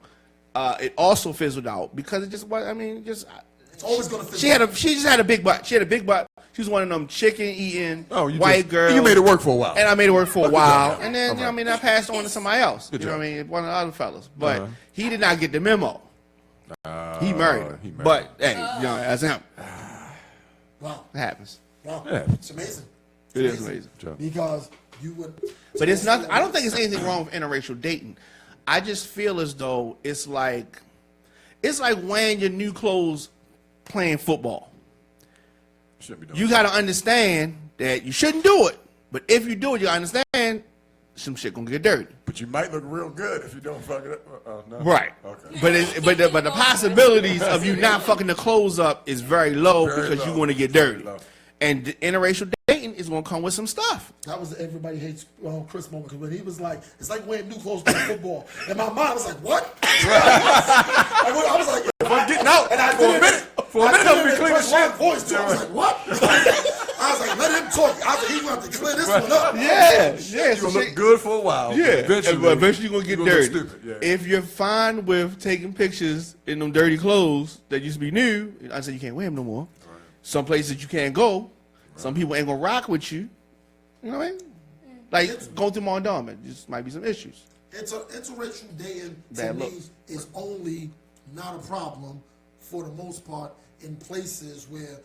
[SPEAKER 2] it also fizzled out because it just was. I mean, just
[SPEAKER 4] It's always gonna fit.
[SPEAKER 2] she just had a big butt. She had a big butt. She was one of them chicken eating
[SPEAKER 1] You
[SPEAKER 2] white girls.
[SPEAKER 1] You made it work for a while.
[SPEAKER 2] And I made it work for a while.
[SPEAKER 1] job.
[SPEAKER 2] And then, you know what I mean, I passed on to somebody else.
[SPEAKER 1] Good
[SPEAKER 2] you know
[SPEAKER 1] job.
[SPEAKER 2] what I mean? One of the other fellas. But he did not get the memo. He He married her.
[SPEAKER 1] he married
[SPEAKER 2] But hey, that's him.
[SPEAKER 4] Wow.
[SPEAKER 2] It happens.
[SPEAKER 4] Wow.
[SPEAKER 1] Yeah.
[SPEAKER 4] It's amazing.
[SPEAKER 2] It is amazing.
[SPEAKER 4] Because you would.
[SPEAKER 2] But it's not. I don't think it's anything wrong with interracial dating. I just feel as though it's like wearing your new clothes playing football.
[SPEAKER 1] Shouldn't be doing
[SPEAKER 2] You got to understand that you shouldn't do it. But if you do it, you understand some shit gonna get dirty.
[SPEAKER 1] But you might look real good if you don't fuck it up. No?
[SPEAKER 2] Right.
[SPEAKER 1] Okay.
[SPEAKER 2] But the possibilities of you not fucking the clothes up is very low
[SPEAKER 1] Very
[SPEAKER 2] because
[SPEAKER 1] low.
[SPEAKER 2] you want to get
[SPEAKER 1] Very
[SPEAKER 2] dirty.
[SPEAKER 1] low.
[SPEAKER 2] And the interracial dating is gonna come with some stuff.
[SPEAKER 4] That was the everybody hates Chris moment because when he was like, it's like wearing new clothes playing football. And my mind was like, what? I was like,
[SPEAKER 1] I'm getting out.
[SPEAKER 4] And I
[SPEAKER 1] For a minute. For a minute, I'm gonna be clean
[SPEAKER 4] clear
[SPEAKER 1] as shit.
[SPEAKER 4] voice too. I was like, what? I was like, let him talk. I was like, he's going to have to clear this one up.
[SPEAKER 2] Yeah.
[SPEAKER 1] You're gonna look good for a while.
[SPEAKER 2] Yeah,
[SPEAKER 1] but
[SPEAKER 2] eventually you're gonna get
[SPEAKER 1] you're
[SPEAKER 2] dirty.
[SPEAKER 1] Look stupid. Yeah.
[SPEAKER 2] If you're fine with taking pictures in them dirty clothes that used to be new, I said you can't wear them no more. Right. Some places you can't go. Right. Some people ain't gonna rock with you. You know what I mean? Like going through Mondom, it just might be some issues.
[SPEAKER 4] Interracial dating to
[SPEAKER 2] Bad
[SPEAKER 4] me
[SPEAKER 2] look.
[SPEAKER 4] is only not a problem for the most part in places where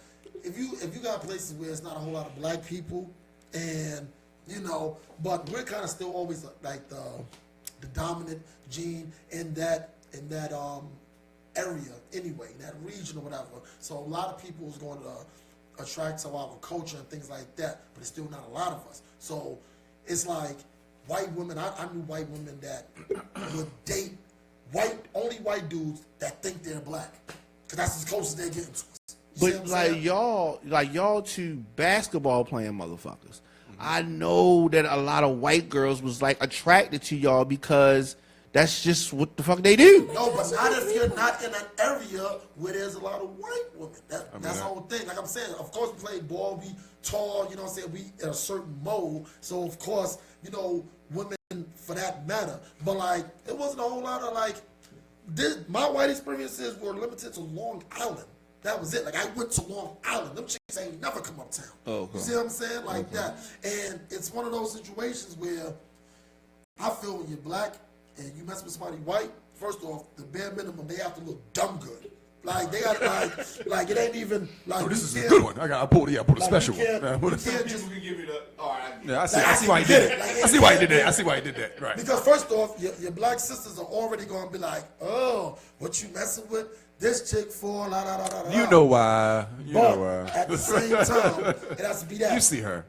[SPEAKER 4] if you got places where it's not a whole lot of black people and but we're kind of still always like the dominant gene in that area anyway, that region or whatever. So a lot of people is going to attract to our culture and things like that, but it's still not a lot of us. So it's like white women. I knew white women that would date only white dudes that think they're black, because that's as close as they're getting to us. You see what I'm
[SPEAKER 2] But
[SPEAKER 4] saying?
[SPEAKER 2] y'all two basketball playing motherfuckers. I know that a lot of white girls was like attracted to y'all because that's just what the fuck they do.
[SPEAKER 4] No, but not if you're not in an area where there's a lot of white women. That's the whole thing. Like I'm saying, of course we play ball, we tall, you know what I'm saying, we in a certain mold. So of course, women for that matter. But like it wasn't a whole lot of like my white experiences were limited to Long Island. That was it. Like I went to Long Island. Them chicks ain't never come uptown.
[SPEAKER 2] Oh, okay.
[SPEAKER 4] You see what I'm saying? Like that. And it's one of those situations where I feel when you're black and you mess with somebody white, first off, the bare minimum, they have to look dumb good. Like they got like it ain't even like.
[SPEAKER 1] Oh, this is a good one. I pulled a special one.
[SPEAKER 4] You can't just
[SPEAKER 2] can give you the. All right.
[SPEAKER 1] Yeah, I see why he did it. I see why he did that. Right.
[SPEAKER 4] Because first off, your black sisters are already gonna be like, oh, what you messing with? This chick for la la la la la.
[SPEAKER 1] You know why.
[SPEAKER 4] At the same time, it has to be that.
[SPEAKER 1] You see her.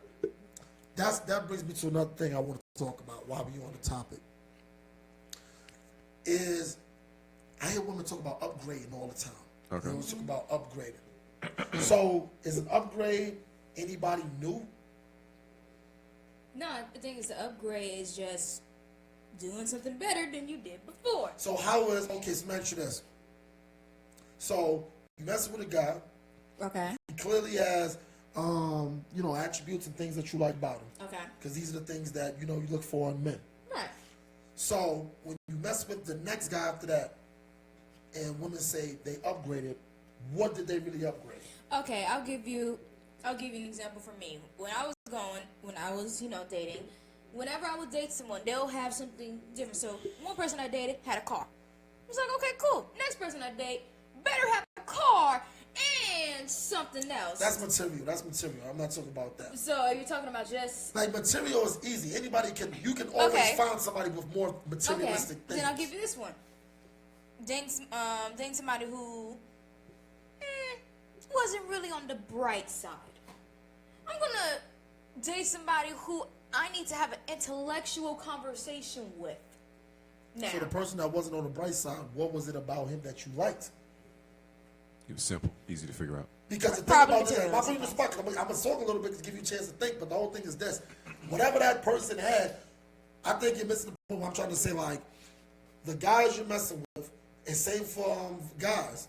[SPEAKER 4] That brings me to another thing I want to talk about while we're on the topic. Is I hear women talk about upgrading all the time.
[SPEAKER 1] Okay.
[SPEAKER 4] They always talk about upgrading. So is an upgrade anybody new?
[SPEAKER 3] No, I think it's the upgrade is just doing something better than you did before.
[SPEAKER 4] So how is okay? So mention this. So you messing with a guy.
[SPEAKER 3] Okay.
[SPEAKER 4] He clearly has, attributes and things that you like about him.
[SPEAKER 3] Okay.
[SPEAKER 4] Because these are the things that you look for in men.
[SPEAKER 3] Right.
[SPEAKER 4] So when you mess with the next guy after that, and women say they upgraded, what did they really upgrade?
[SPEAKER 3] Okay, I'll give you an example from me. When I was dating, whenever I would date someone, they'll have something different. So one person I dated had a car. I was like, okay, cool. Next person I date better have a car and something else.
[SPEAKER 4] That's material. I'm not talking about that.
[SPEAKER 3] So are you talking about just
[SPEAKER 4] like material is easy. You can always find somebody with more materialistic things.
[SPEAKER 3] Then I'll give you this one. Dating somebody who wasn't really on the bright side. I'm gonna date somebody who I need to have an intellectual conversation with. Now,
[SPEAKER 4] So the person that wasn't on the bright side, what was it about him that you liked?
[SPEAKER 1] It was simple, easy to figure out.
[SPEAKER 4] Because the thing
[SPEAKER 3] Probably
[SPEAKER 4] about this, I'm
[SPEAKER 3] materialism.
[SPEAKER 4] putting the spot. I'm gonna talk a little bit to give you a chance to think, but the whole thing is this: whatever that person had, I think you're missing the point. I'm trying to say, like, the guys you're messing with, and same for guys,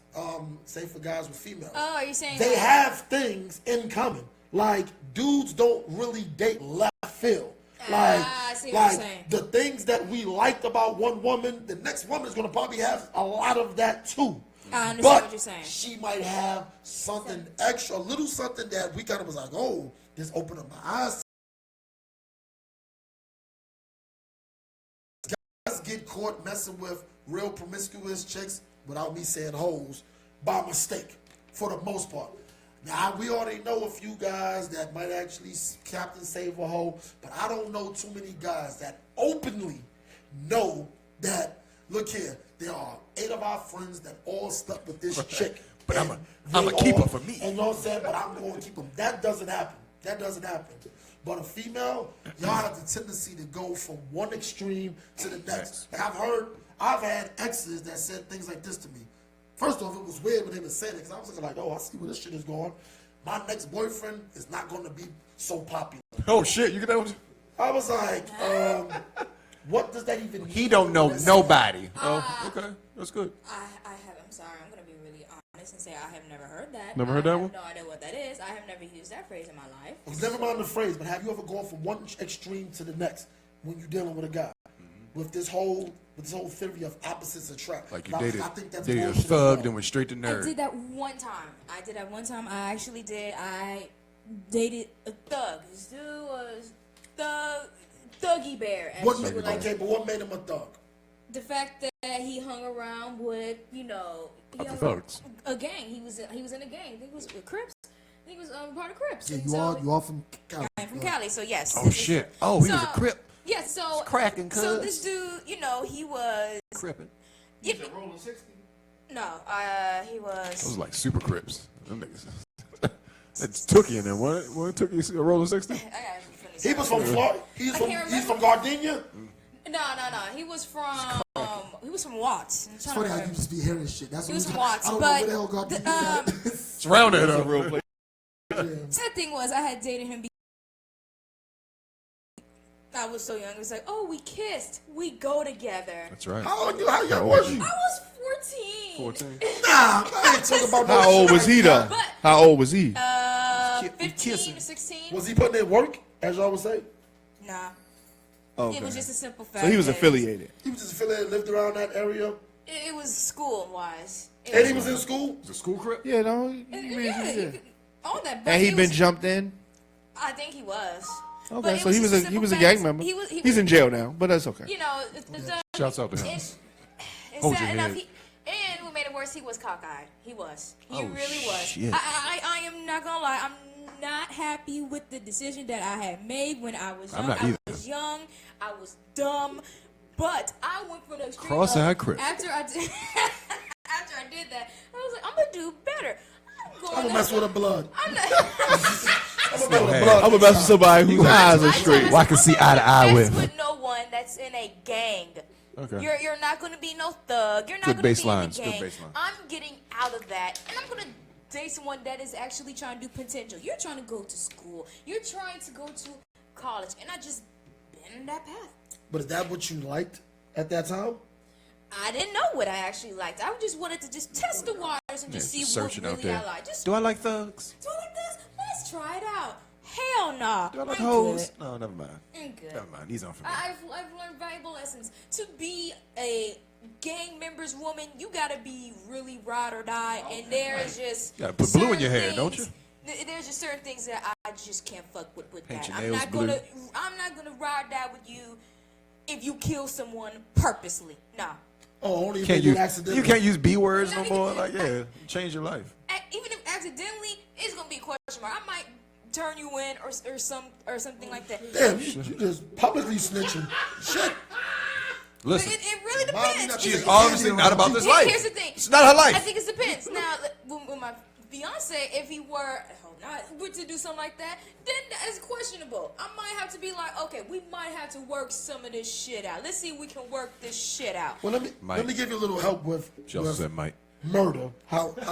[SPEAKER 4] same for guys with females.
[SPEAKER 3] oh, are you saying
[SPEAKER 4] They
[SPEAKER 3] that?
[SPEAKER 4] have things in common. Like dudes don't really date left field. Like,
[SPEAKER 3] I see what you're saying.
[SPEAKER 4] the things that we liked about one woman, the next woman is gonna probably have a lot of that too.
[SPEAKER 3] I understand
[SPEAKER 4] But
[SPEAKER 3] what you're saying.
[SPEAKER 4] she might have something extra, a little something that we kind of was like, oh, this opened up my eyes. Guys get caught messing with real promiscuous chicks without me saying hoes, by mistake, for the most part. Now, we already know a few guys that might actually Captain Save a Hoe, but I don't know too many guys that openly know that, look here, there are 8 of our friends that all stuck with this chick.
[SPEAKER 1] But I'm a keeper for me.
[SPEAKER 4] And you know what I'm saying? But I'm going to keep them. That doesn't happen. That doesn't happen. But a female, y'all have the tendency to go from one extreme to the next. Like I've had exes that said things like this to me. First off, it was weird when they would say it, because I was looking like, oh, I see where this shit is going. My next boyfriend is not going to be so popular.
[SPEAKER 1] Oh shit, you get that one?
[SPEAKER 4] I was like, what does that even mean?
[SPEAKER 1] He don't know nobody. Oh, okay, that's good.
[SPEAKER 3] I'm sorry, I'm gonna be really honest and say I have never heard that.
[SPEAKER 1] Never heard that one?
[SPEAKER 3] I have no idea what that is. I have never used that phrase in my life.
[SPEAKER 4] Never mind the phrase, but have you ever gone from one extreme to the next when you're dealing with a guy? With this whole theory of opposites attract.
[SPEAKER 1] Like you
[SPEAKER 4] Now,
[SPEAKER 1] dated,
[SPEAKER 4] I think that's
[SPEAKER 1] dated a
[SPEAKER 4] bullshit as
[SPEAKER 1] thug,
[SPEAKER 4] well.
[SPEAKER 1] then went straight to
[SPEAKER 3] I
[SPEAKER 1] nerd.
[SPEAKER 3] did that one time. I actually did. I dated a thug. This dude was Thuggy Bear. As
[SPEAKER 4] What
[SPEAKER 3] you
[SPEAKER 4] made,
[SPEAKER 3] would like.
[SPEAKER 4] okay, but what made him a thug?
[SPEAKER 3] The fact that he hung around with,
[SPEAKER 1] Other thugs.
[SPEAKER 3] a gang. He was in a gang. I think it was with Crips. I think it was part of Crips.
[SPEAKER 4] Yeah,
[SPEAKER 3] And
[SPEAKER 4] you
[SPEAKER 3] so-
[SPEAKER 4] are from Cali.
[SPEAKER 3] I'm from Cali, so yes.
[SPEAKER 1] Oh shit. Oh, he was a crip.
[SPEAKER 3] Yeah, so
[SPEAKER 1] cracking,
[SPEAKER 3] So
[SPEAKER 1] cuz.
[SPEAKER 3] this dude, he was.
[SPEAKER 1] Crippin'.
[SPEAKER 3] You,
[SPEAKER 2] Rolling 60.
[SPEAKER 3] no, he
[SPEAKER 1] Those
[SPEAKER 3] was.
[SPEAKER 1] like super crips. Them niggas. That's Tookie in there. What Tookie a rolling 60?
[SPEAKER 3] I gotta finish.
[SPEAKER 4] He was from Florida. He's from Gardenia.
[SPEAKER 3] No. He was from. He was from Watts. I'm
[SPEAKER 4] It's
[SPEAKER 3] trying
[SPEAKER 4] funny
[SPEAKER 3] to
[SPEAKER 4] how you
[SPEAKER 3] remember.
[SPEAKER 4] just be hearing shit. That's
[SPEAKER 3] He
[SPEAKER 4] what
[SPEAKER 3] was
[SPEAKER 4] we-
[SPEAKER 3] from Watts,
[SPEAKER 4] I don't know
[SPEAKER 3] but
[SPEAKER 4] where the hell Gardenia is.
[SPEAKER 1] It's around there
[SPEAKER 2] That's a
[SPEAKER 1] though.
[SPEAKER 2] real place.
[SPEAKER 3] The thing was, I had dated him. I was so young. It was like, oh, we kissed. We go together.
[SPEAKER 1] That's right.
[SPEAKER 4] How young was you?
[SPEAKER 3] I was 14.
[SPEAKER 1] 14.
[SPEAKER 4] Nah, I ain't talking about no
[SPEAKER 2] How old
[SPEAKER 4] shit
[SPEAKER 2] was he
[SPEAKER 4] like
[SPEAKER 2] though?
[SPEAKER 4] that.
[SPEAKER 2] How old was he?
[SPEAKER 3] 15 to 16.
[SPEAKER 4] Was he putting in work, as y'all would say?
[SPEAKER 3] Nah.
[SPEAKER 2] Okay.
[SPEAKER 3] It was just a simple fact.
[SPEAKER 2] So he was
[SPEAKER 3] that
[SPEAKER 2] affiliated.
[SPEAKER 4] He was just affiliated, lived around that area,
[SPEAKER 3] It was school-wise.
[SPEAKER 4] and he was in school.
[SPEAKER 1] It's a school crip?
[SPEAKER 2] Yeah, no.
[SPEAKER 3] All that. But
[SPEAKER 2] And he been
[SPEAKER 3] was,
[SPEAKER 2] jumped in.
[SPEAKER 3] I think he was. But
[SPEAKER 2] Okay,
[SPEAKER 3] it
[SPEAKER 2] so he was
[SPEAKER 3] just
[SPEAKER 2] a
[SPEAKER 3] simple
[SPEAKER 2] gang
[SPEAKER 3] fact.
[SPEAKER 2] member.
[SPEAKER 3] He
[SPEAKER 2] He's in jail now, but that's okay.
[SPEAKER 3] The
[SPEAKER 1] Shouts out to him.
[SPEAKER 3] It's
[SPEAKER 1] Hold
[SPEAKER 3] sad
[SPEAKER 1] your
[SPEAKER 3] enough.
[SPEAKER 1] head.
[SPEAKER 3] And what made it worse, he was cockeyed. He was. He
[SPEAKER 1] Oh,
[SPEAKER 3] really was.
[SPEAKER 1] shit.
[SPEAKER 3] I am not gonna lie. I'm not happy with the decision that I had made when I was young.
[SPEAKER 1] I'm not
[SPEAKER 3] I
[SPEAKER 1] either.
[SPEAKER 3] was young. I was dumb. But I went for the extreme.
[SPEAKER 1] Cross-eyed crip.
[SPEAKER 3] After I did that, I was like, I'm gonna do better.
[SPEAKER 4] I'm gonna mess with her blood.
[SPEAKER 3] I'm not.
[SPEAKER 4] I'm gonna mess with her
[SPEAKER 1] Hey.
[SPEAKER 4] blood.
[SPEAKER 2] I'm gonna mess with somebody whose eyes are straight.
[SPEAKER 1] Well, I can see eye to eye
[SPEAKER 3] mess
[SPEAKER 1] with.
[SPEAKER 3] no one that's in a gang.
[SPEAKER 1] Okay.
[SPEAKER 3] You're not gonna be no thug. You're not
[SPEAKER 1] Good
[SPEAKER 3] gonna be in
[SPEAKER 1] baselines,
[SPEAKER 3] a
[SPEAKER 1] good
[SPEAKER 3] gang.
[SPEAKER 1] baseline.
[SPEAKER 3] I'm getting out of that, and I'm gonna date someone that is actually trying to do potential. You're trying to go to school. You're trying to go to college, and I just been in that path.
[SPEAKER 4] But is that what you liked at that time?
[SPEAKER 3] I didn't know what I actually liked. I just wanted to just test the waters and just
[SPEAKER 1] Yeah,
[SPEAKER 3] see
[SPEAKER 1] searching
[SPEAKER 3] what
[SPEAKER 1] out
[SPEAKER 3] really
[SPEAKER 1] there.
[SPEAKER 3] I like. Just
[SPEAKER 1] Do I like thugs?
[SPEAKER 3] do I like this? Let's try it out. Hell no.
[SPEAKER 1] Do I like
[SPEAKER 3] I'm
[SPEAKER 1] hoes?
[SPEAKER 3] good.
[SPEAKER 1] No, never mind.
[SPEAKER 3] I'm good.
[SPEAKER 1] Never mind. These aren't for me.
[SPEAKER 3] I've learned valuable lessons. To be a gang member's woman, you gotta be really ride or die, and there's just
[SPEAKER 1] You gotta put blue in your
[SPEAKER 3] certain
[SPEAKER 1] hair, don't you?
[SPEAKER 3] There's just certain things that I just can't fuck with
[SPEAKER 1] Paint
[SPEAKER 3] that.
[SPEAKER 1] your
[SPEAKER 3] I'm
[SPEAKER 1] nails
[SPEAKER 3] not
[SPEAKER 1] blue.
[SPEAKER 3] gonna ride that with you if you kill someone purposely. Nah.
[SPEAKER 4] Oh, only if
[SPEAKER 1] Can't
[SPEAKER 4] they do
[SPEAKER 1] use,
[SPEAKER 4] it accidentally.
[SPEAKER 1] you can't use B words no
[SPEAKER 3] Not
[SPEAKER 1] more.
[SPEAKER 3] even-
[SPEAKER 1] Like, yeah, change your life.
[SPEAKER 3] Even if accidentally, it's gonna be a question mark. I might turn you in or something like that.
[SPEAKER 4] Damn, you just publicly snitching. Shit.
[SPEAKER 3] But
[SPEAKER 1] Listen,
[SPEAKER 3] it really
[SPEAKER 4] Mommy,
[SPEAKER 3] depends.
[SPEAKER 4] not
[SPEAKER 1] she
[SPEAKER 4] you.
[SPEAKER 1] is obviously not about this life.
[SPEAKER 3] Here's the thing.
[SPEAKER 1] It's not her life.
[SPEAKER 3] I think it depends. Now, when my fiance, if he were, I hope not, were to do something like that, then that's questionable. I might have to be like, okay, we might have to work some of this shit out. Let's see if we can work this shit out.
[SPEAKER 4] Well, let me give you a little help with
[SPEAKER 1] she also said Mike.
[SPEAKER 4] murder. How it
[SPEAKER 3] Get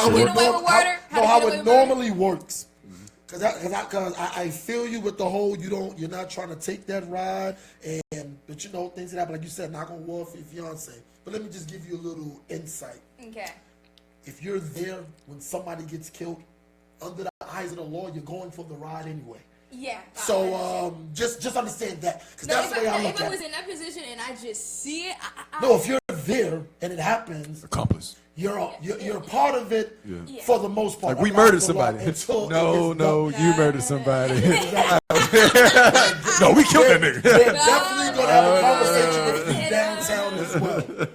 [SPEAKER 3] away with murder? How to get away
[SPEAKER 4] it
[SPEAKER 3] with
[SPEAKER 4] normally works. Cause I feel you with the whole you're not trying to take that ride but things that happen like you said, not gonna war for your fiance. But let me just give you a little insight.
[SPEAKER 3] Okay.
[SPEAKER 4] If you're there when somebody gets killed, under the eyes of the law, you're going for the ride anyway.
[SPEAKER 3] Yeah.
[SPEAKER 4] So just understand that, because
[SPEAKER 3] No,
[SPEAKER 4] that's the way I look
[SPEAKER 3] if I
[SPEAKER 4] at
[SPEAKER 3] was
[SPEAKER 4] it.
[SPEAKER 3] in that position and I just see it,
[SPEAKER 4] No, if you're there and it happens,
[SPEAKER 1] Accomplice.
[SPEAKER 4] you're part of it
[SPEAKER 1] Yeah.
[SPEAKER 4] for the most part.
[SPEAKER 1] Like, we
[SPEAKER 4] Apply
[SPEAKER 1] murdered
[SPEAKER 4] the law
[SPEAKER 1] somebody.
[SPEAKER 4] until it
[SPEAKER 1] No,
[SPEAKER 4] gets
[SPEAKER 1] no,
[SPEAKER 4] done.
[SPEAKER 1] you murdered somebody. No, we killed that nigga.
[SPEAKER 4] They're definitely gonna have a conversation with you downtown as well.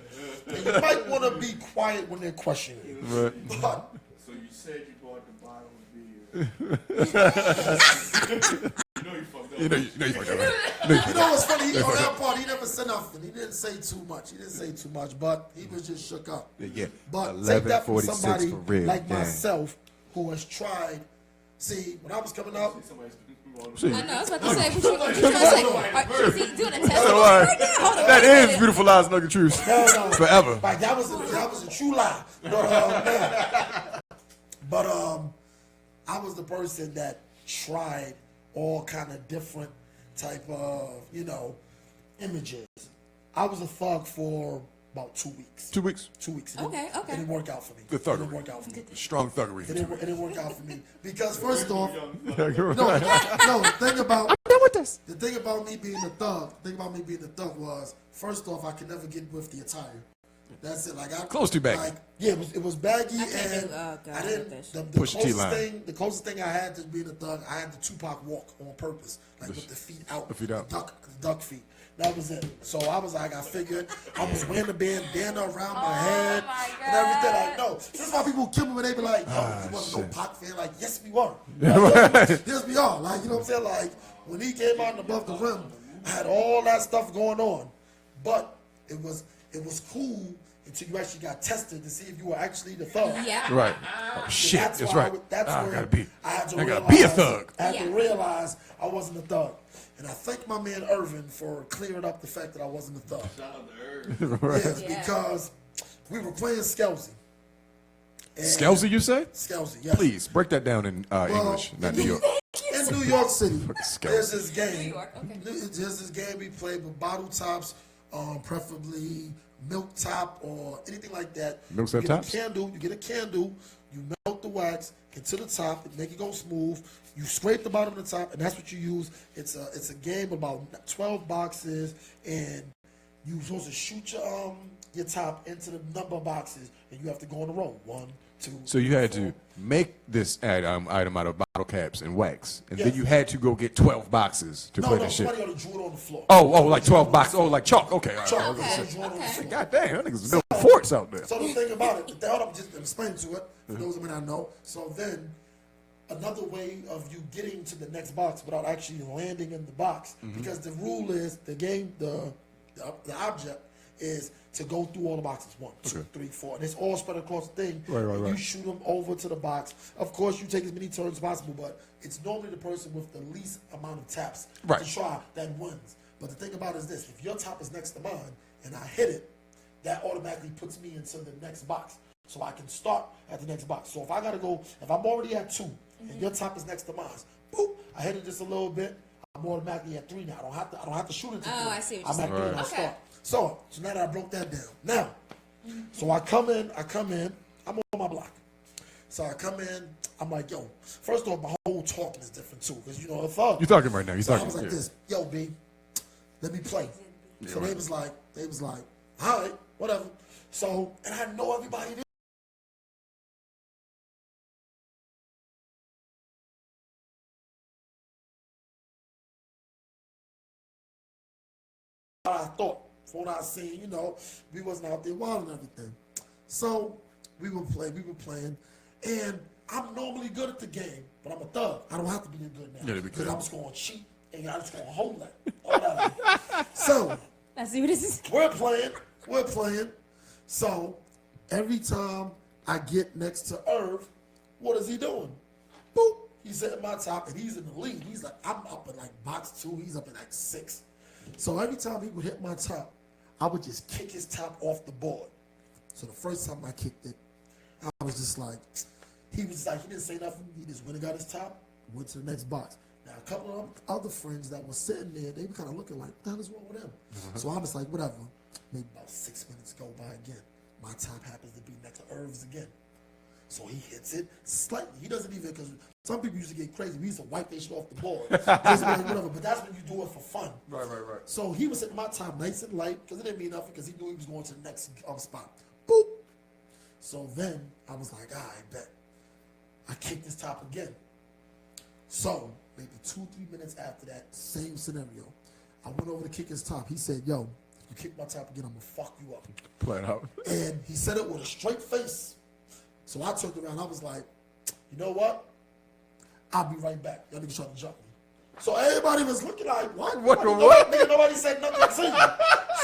[SPEAKER 4] And might want to be quiet when they're questioning you.
[SPEAKER 1] Right.
[SPEAKER 4] But
[SPEAKER 2] So you said you bought the bottle of beer. You know you fucked up.
[SPEAKER 1] You know you fucked up, right?
[SPEAKER 4] you know what's funny? On that part, he never said nothing. He didn't say too much. But he was just shook up.
[SPEAKER 1] Yeah.
[SPEAKER 4] But take that from
[SPEAKER 1] 11:46
[SPEAKER 4] somebody
[SPEAKER 1] for real.
[SPEAKER 4] like
[SPEAKER 1] Dang.
[SPEAKER 4] myself who has tried. See, when I was coming up,
[SPEAKER 3] I know. I was about to say, what you trying to say? Is he doing a test
[SPEAKER 1] That's why.
[SPEAKER 3] right now? Hold on.
[SPEAKER 1] That
[SPEAKER 3] wait a
[SPEAKER 1] is
[SPEAKER 3] minute.
[SPEAKER 1] beautiful lies, nugget truths.
[SPEAKER 4] no,
[SPEAKER 1] Forever.
[SPEAKER 4] Like that was a true lie. But I was the person that tried all kind of different type of images. I was a thug for about 2 weeks.
[SPEAKER 1] 2 weeks.
[SPEAKER 4] 2 weeks.
[SPEAKER 3] Okay.
[SPEAKER 4] It didn't work out for me.
[SPEAKER 1] Good
[SPEAKER 4] It
[SPEAKER 1] thuggery.
[SPEAKER 4] didn't work out for me.
[SPEAKER 1] Strong thuggery.
[SPEAKER 4] It didn't work out for me because first off,
[SPEAKER 1] You're right.
[SPEAKER 4] no, the thing about
[SPEAKER 1] done with this.
[SPEAKER 4] the thing about me being a thug, was first off I could never get with the attire. That's it. Like
[SPEAKER 1] Close too baggy.
[SPEAKER 4] Like it was baggy
[SPEAKER 3] I can't
[SPEAKER 4] and
[SPEAKER 3] do- oh, God,
[SPEAKER 4] I didn't. The
[SPEAKER 1] Push T line.
[SPEAKER 4] closest thing I had to being a thug, I had the Tupac walk on purpose, like with the feet out,
[SPEAKER 1] The feet out.
[SPEAKER 4] the duck feet. That was it. So I was like, I figured I was wearing the bandana around my head
[SPEAKER 3] my
[SPEAKER 4] and everything. Like, no, this is why people kill me when they be like, "Yo, you wasn't no
[SPEAKER 1] shit.
[SPEAKER 4] Pac fan." Like, yes, we were. Yes, we are. Like, you know what I'm saying? Like, when he came out and above the rim, I had all that stuff going on, but it was cool until you actually got tested to see if you were actually the thug.
[SPEAKER 3] Yeah.
[SPEAKER 1] Right. Oh shit. That's
[SPEAKER 4] why
[SPEAKER 1] right.
[SPEAKER 4] That's
[SPEAKER 1] I
[SPEAKER 4] where
[SPEAKER 1] gotta be.
[SPEAKER 4] I had to
[SPEAKER 1] I gotta
[SPEAKER 4] realize,
[SPEAKER 1] be a thug.
[SPEAKER 4] I had to
[SPEAKER 3] Yeah.
[SPEAKER 4] realize I wasn't a thug. And I thank my man Irvin for clearing up the fact that I wasn't a thug. Yes,
[SPEAKER 3] Yeah.
[SPEAKER 4] because we were playing Skelsey. And
[SPEAKER 1] Skelsey, you say?
[SPEAKER 4] Skelsey, yes.
[SPEAKER 1] Please break that down in English, not New York.
[SPEAKER 4] In New York City,
[SPEAKER 1] Skelsey.
[SPEAKER 4] there's this game.
[SPEAKER 3] New York, okay.
[SPEAKER 4] There's this game we play with bottle tops, preferably milk top or anything like that.
[SPEAKER 1] Milk
[SPEAKER 4] You
[SPEAKER 1] top
[SPEAKER 4] get
[SPEAKER 1] tops?
[SPEAKER 4] a candle. You get a candle. You melt the wax, get to the top, and make it go smooth. You scrape the bottom of the top, and that's what you use. It's a game of about 12 boxes, and you're supposed to shoot your top into the number of boxes, and you have to go in a row. 1, 2.
[SPEAKER 1] So you had
[SPEAKER 4] 4.
[SPEAKER 1] to make this item out of bottle caps and wax, and then
[SPEAKER 4] Yes.
[SPEAKER 1] you had to go get 12 boxes to play
[SPEAKER 4] No,
[SPEAKER 1] this shit.
[SPEAKER 4] somebody ought to drew it on the floor.
[SPEAKER 1] Oh, like 12 boxes. Oh, like chalk. Okay. All right.
[SPEAKER 4] Chalk.
[SPEAKER 1] I was gonna
[SPEAKER 3] Okay.
[SPEAKER 1] say,
[SPEAKER 4] Draw it on the floor.
[SPEAKER 1] God damn, that niggas building forts out there.
[SPEAKER 4] So the thing about it, hold up, just explain to it for those that may not know. So then, another way of you getting to the next box without actually landing in the box, because the rule is the game, the object is to go through all the boxes. 1, 2, 3, 4, and it's all spread across the thing.
[SPEAKER 1] Right,
[SPEAKER 4] and
[SPEAKER 1] right.
[SPEAKER 4] You shoot them over to the box. Of course, you take as many turns as possible, but it's normally the person with the least amount of taps
[SPEAKER 1] Right.
[SPEAKER 4] to try that wins. But the thing about it is this: if your top is next to mine and I hit it, that automatically puts me into the next box. So I can start at the next box. So if I gotta go, if I'm already at 2 and your top is next to mine, boop, I hit it just a little bit, I'm automatically at 3 now. I don't have to shoot it to 3.
[SPEAKER 3] Oh, I see what
[SPEAKER 4] I'm
[SPEAKER 3] you're
[SPEAKER 4] at 3 and I
[SPEAKER 3] saying.
[SPEAKER 4] start. So now that I broke that down. Now, so I come in, I'm on my block. So I come in, I'm like, yo, first off, my whole talking is different too, because you know, a thug.
[SPEAKER 1] You talking right now? You
[SPEAKER 4] So I
[SPEAKER 1] talking?
[SPEAKER 4] was like
[SPEAKER 1] Yeah.
[SPEAKER 4] this, yo, B, let me play. So
[SPEAKER 1] right.
[SPEAKER 4] they was like, all right, whatever. So, and I know everybody there. I thought, from what I seen, you know, we wasn't out there wild and everything. So we were playing, and I'm normally good at the game, but I'm a thug. I don't have to be good now.
[SPEAKER 1] Yeah, to be
[SPEAKER 4] because
[SPEAKER 1] good.
[SPEAKER 4] I'm just gonna cheat and I'm just gonna hold that. All that. So
[SPEAKER 3] Let's see what this is.
[SPEAKER 4] we're playing. So every time I get next to Irv, what is he doing? Boop. He's at my top and he's in the lead. He's like, I'm up in like box 2. He's up in like 6. So every time he would hit my top, I would just kick his top off the board. So the first time I kicked it, I was just like, he didn't say nothing. He just went and got his top, went to the next box. Now, a couple of other friends that were sitting there, they were kind of looking like, what the hell is wrong with them? So I was like, whatever. Maybe about 6 minutes go by again. My top happens to be next to Irv's again. So he hits it slightly. He doesn't even, because some people used to get crazy. We used to wipe their shit off the board. Just like, whatever. But that's when you do it for fun.
[SPEAKER 1] Right.
[SPEAKER 4] So he was hitting my top nice and light, because it didn't mean nothing, because he knew he was going to the next spot. Boop. So then I was like, I bet. I kicked his top again. So maybe 2-3 minutes after that same scenario, I went over to kick his top. He said, yo, you kick my tap again, I'm gonna fuck you up.
[SPEAKER 1] Play it out.
[SPEAKER 4] And he said it with a straight face. So I turned around, I was like, you know what? I'll be right back. Y'all niggas trying to jump me. So everybody was looking like, what? Nobody said nothing to me.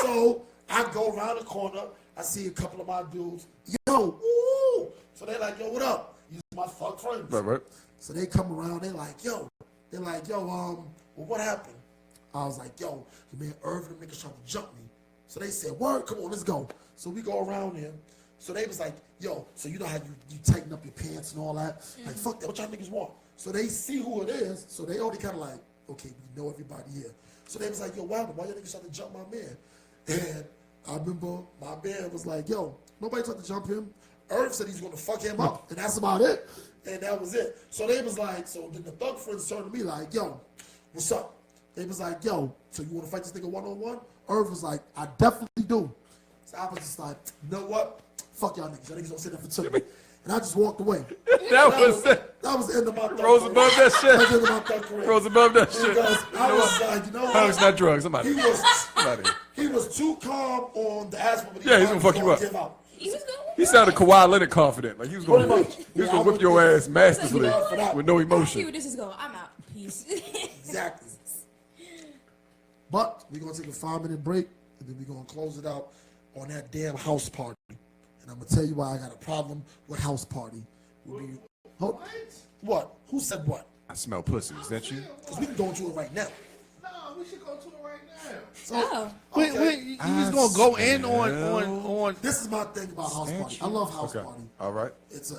[SPEAKER 4] So I go around the corner, I see a couple of my dudes, yo, ooh. So they're like, yo, what up? These are my fuck friends.
[SPEAKER 1] Right.
[SPEAKER 4] So they come around, they're like, yo, well, what happened? I was like, yo, your man Irvin, the niggas trying to jump me. So they said, word, come on, let's go. So we go around there. So they was like, yo, so you know how you tighten up your pants and all that? Like, fuck that, what y'all niggas want? So they see who it is, so they already kind of like, okay, we know everybody here. So they was like, yo, why y'all niggas trying to jump my man? And I remember my man was like, yo, nobody tried to jump him. Irv said he's going to fuck him up, and that's about it. And that was it. So they was like, so then the thug friends turned to me like, yo, what's up? They was like, yo, so you want to fight this nigga one-on-one? Irv was like, I definitely do. So I was just like, you know what? Fuck y'all niggas. Y'all niggas don't say that for 2 minutes. And I just walked away.
[SPEAKER 1] That was it.
[SPEAKER 4] That was the end of my thug
[SPEAKER 1] Rose
[SPEAKER 4] career.
[SPEAKER 1] above that shit.
[SPEAKER 4] That was the end of my thug career.
[SPEAKER 1] Rose above that shit.
[SPEAKER 4] Because I was like, you know what?
[SPEAKER 1] Drugs, not drugs. I'm out
[SPEAKER 4] He
[SPEAKER 1] of here.
[SPEAKER 4] was, he was too calm on the asthma. But
[SPEAKER 1] Yeah, he's gonna fuck you up.
[SPEAKER 4] Give out.
[SPEAKER 3] He was going.
[SPEAKER 1] He sounded Kawhi Leonard confident. Like he was gonna whip your ass masterfully
[SPEAKER 4] Yeah,
[SPEAKER 1] with no
[SPEAKER 3] I see
[SPEAKER 1] emotion.
[SPEAKER 3] where this is going. I'm out. Peace.
[SPEAKER 4] Exactly. But we're gonna take a 5-minute break, and then we're gonna close it out on that damn house party. And I'm gonna tell you why I got a problem with house party. What? Who said what?
[SPEAKER 1] I smell pussy. Is that you?
[SPEAKER 4] Because we can go into it right now.
[SPEAKER 2] No, we should go to it right now.
[SPEAKER 3] Oh.
[SPEAKER 2] Wait, you just gonna go in on
[SPEAKER 4] This is my thing about house party. I love house
[SPEAKER 1] Okay.
[SPEAKER 4] party.
[SPEAKER 1] All right.
[SPEAKER 4] It's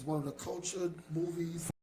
[SPEAKER 4] one of the cultured movies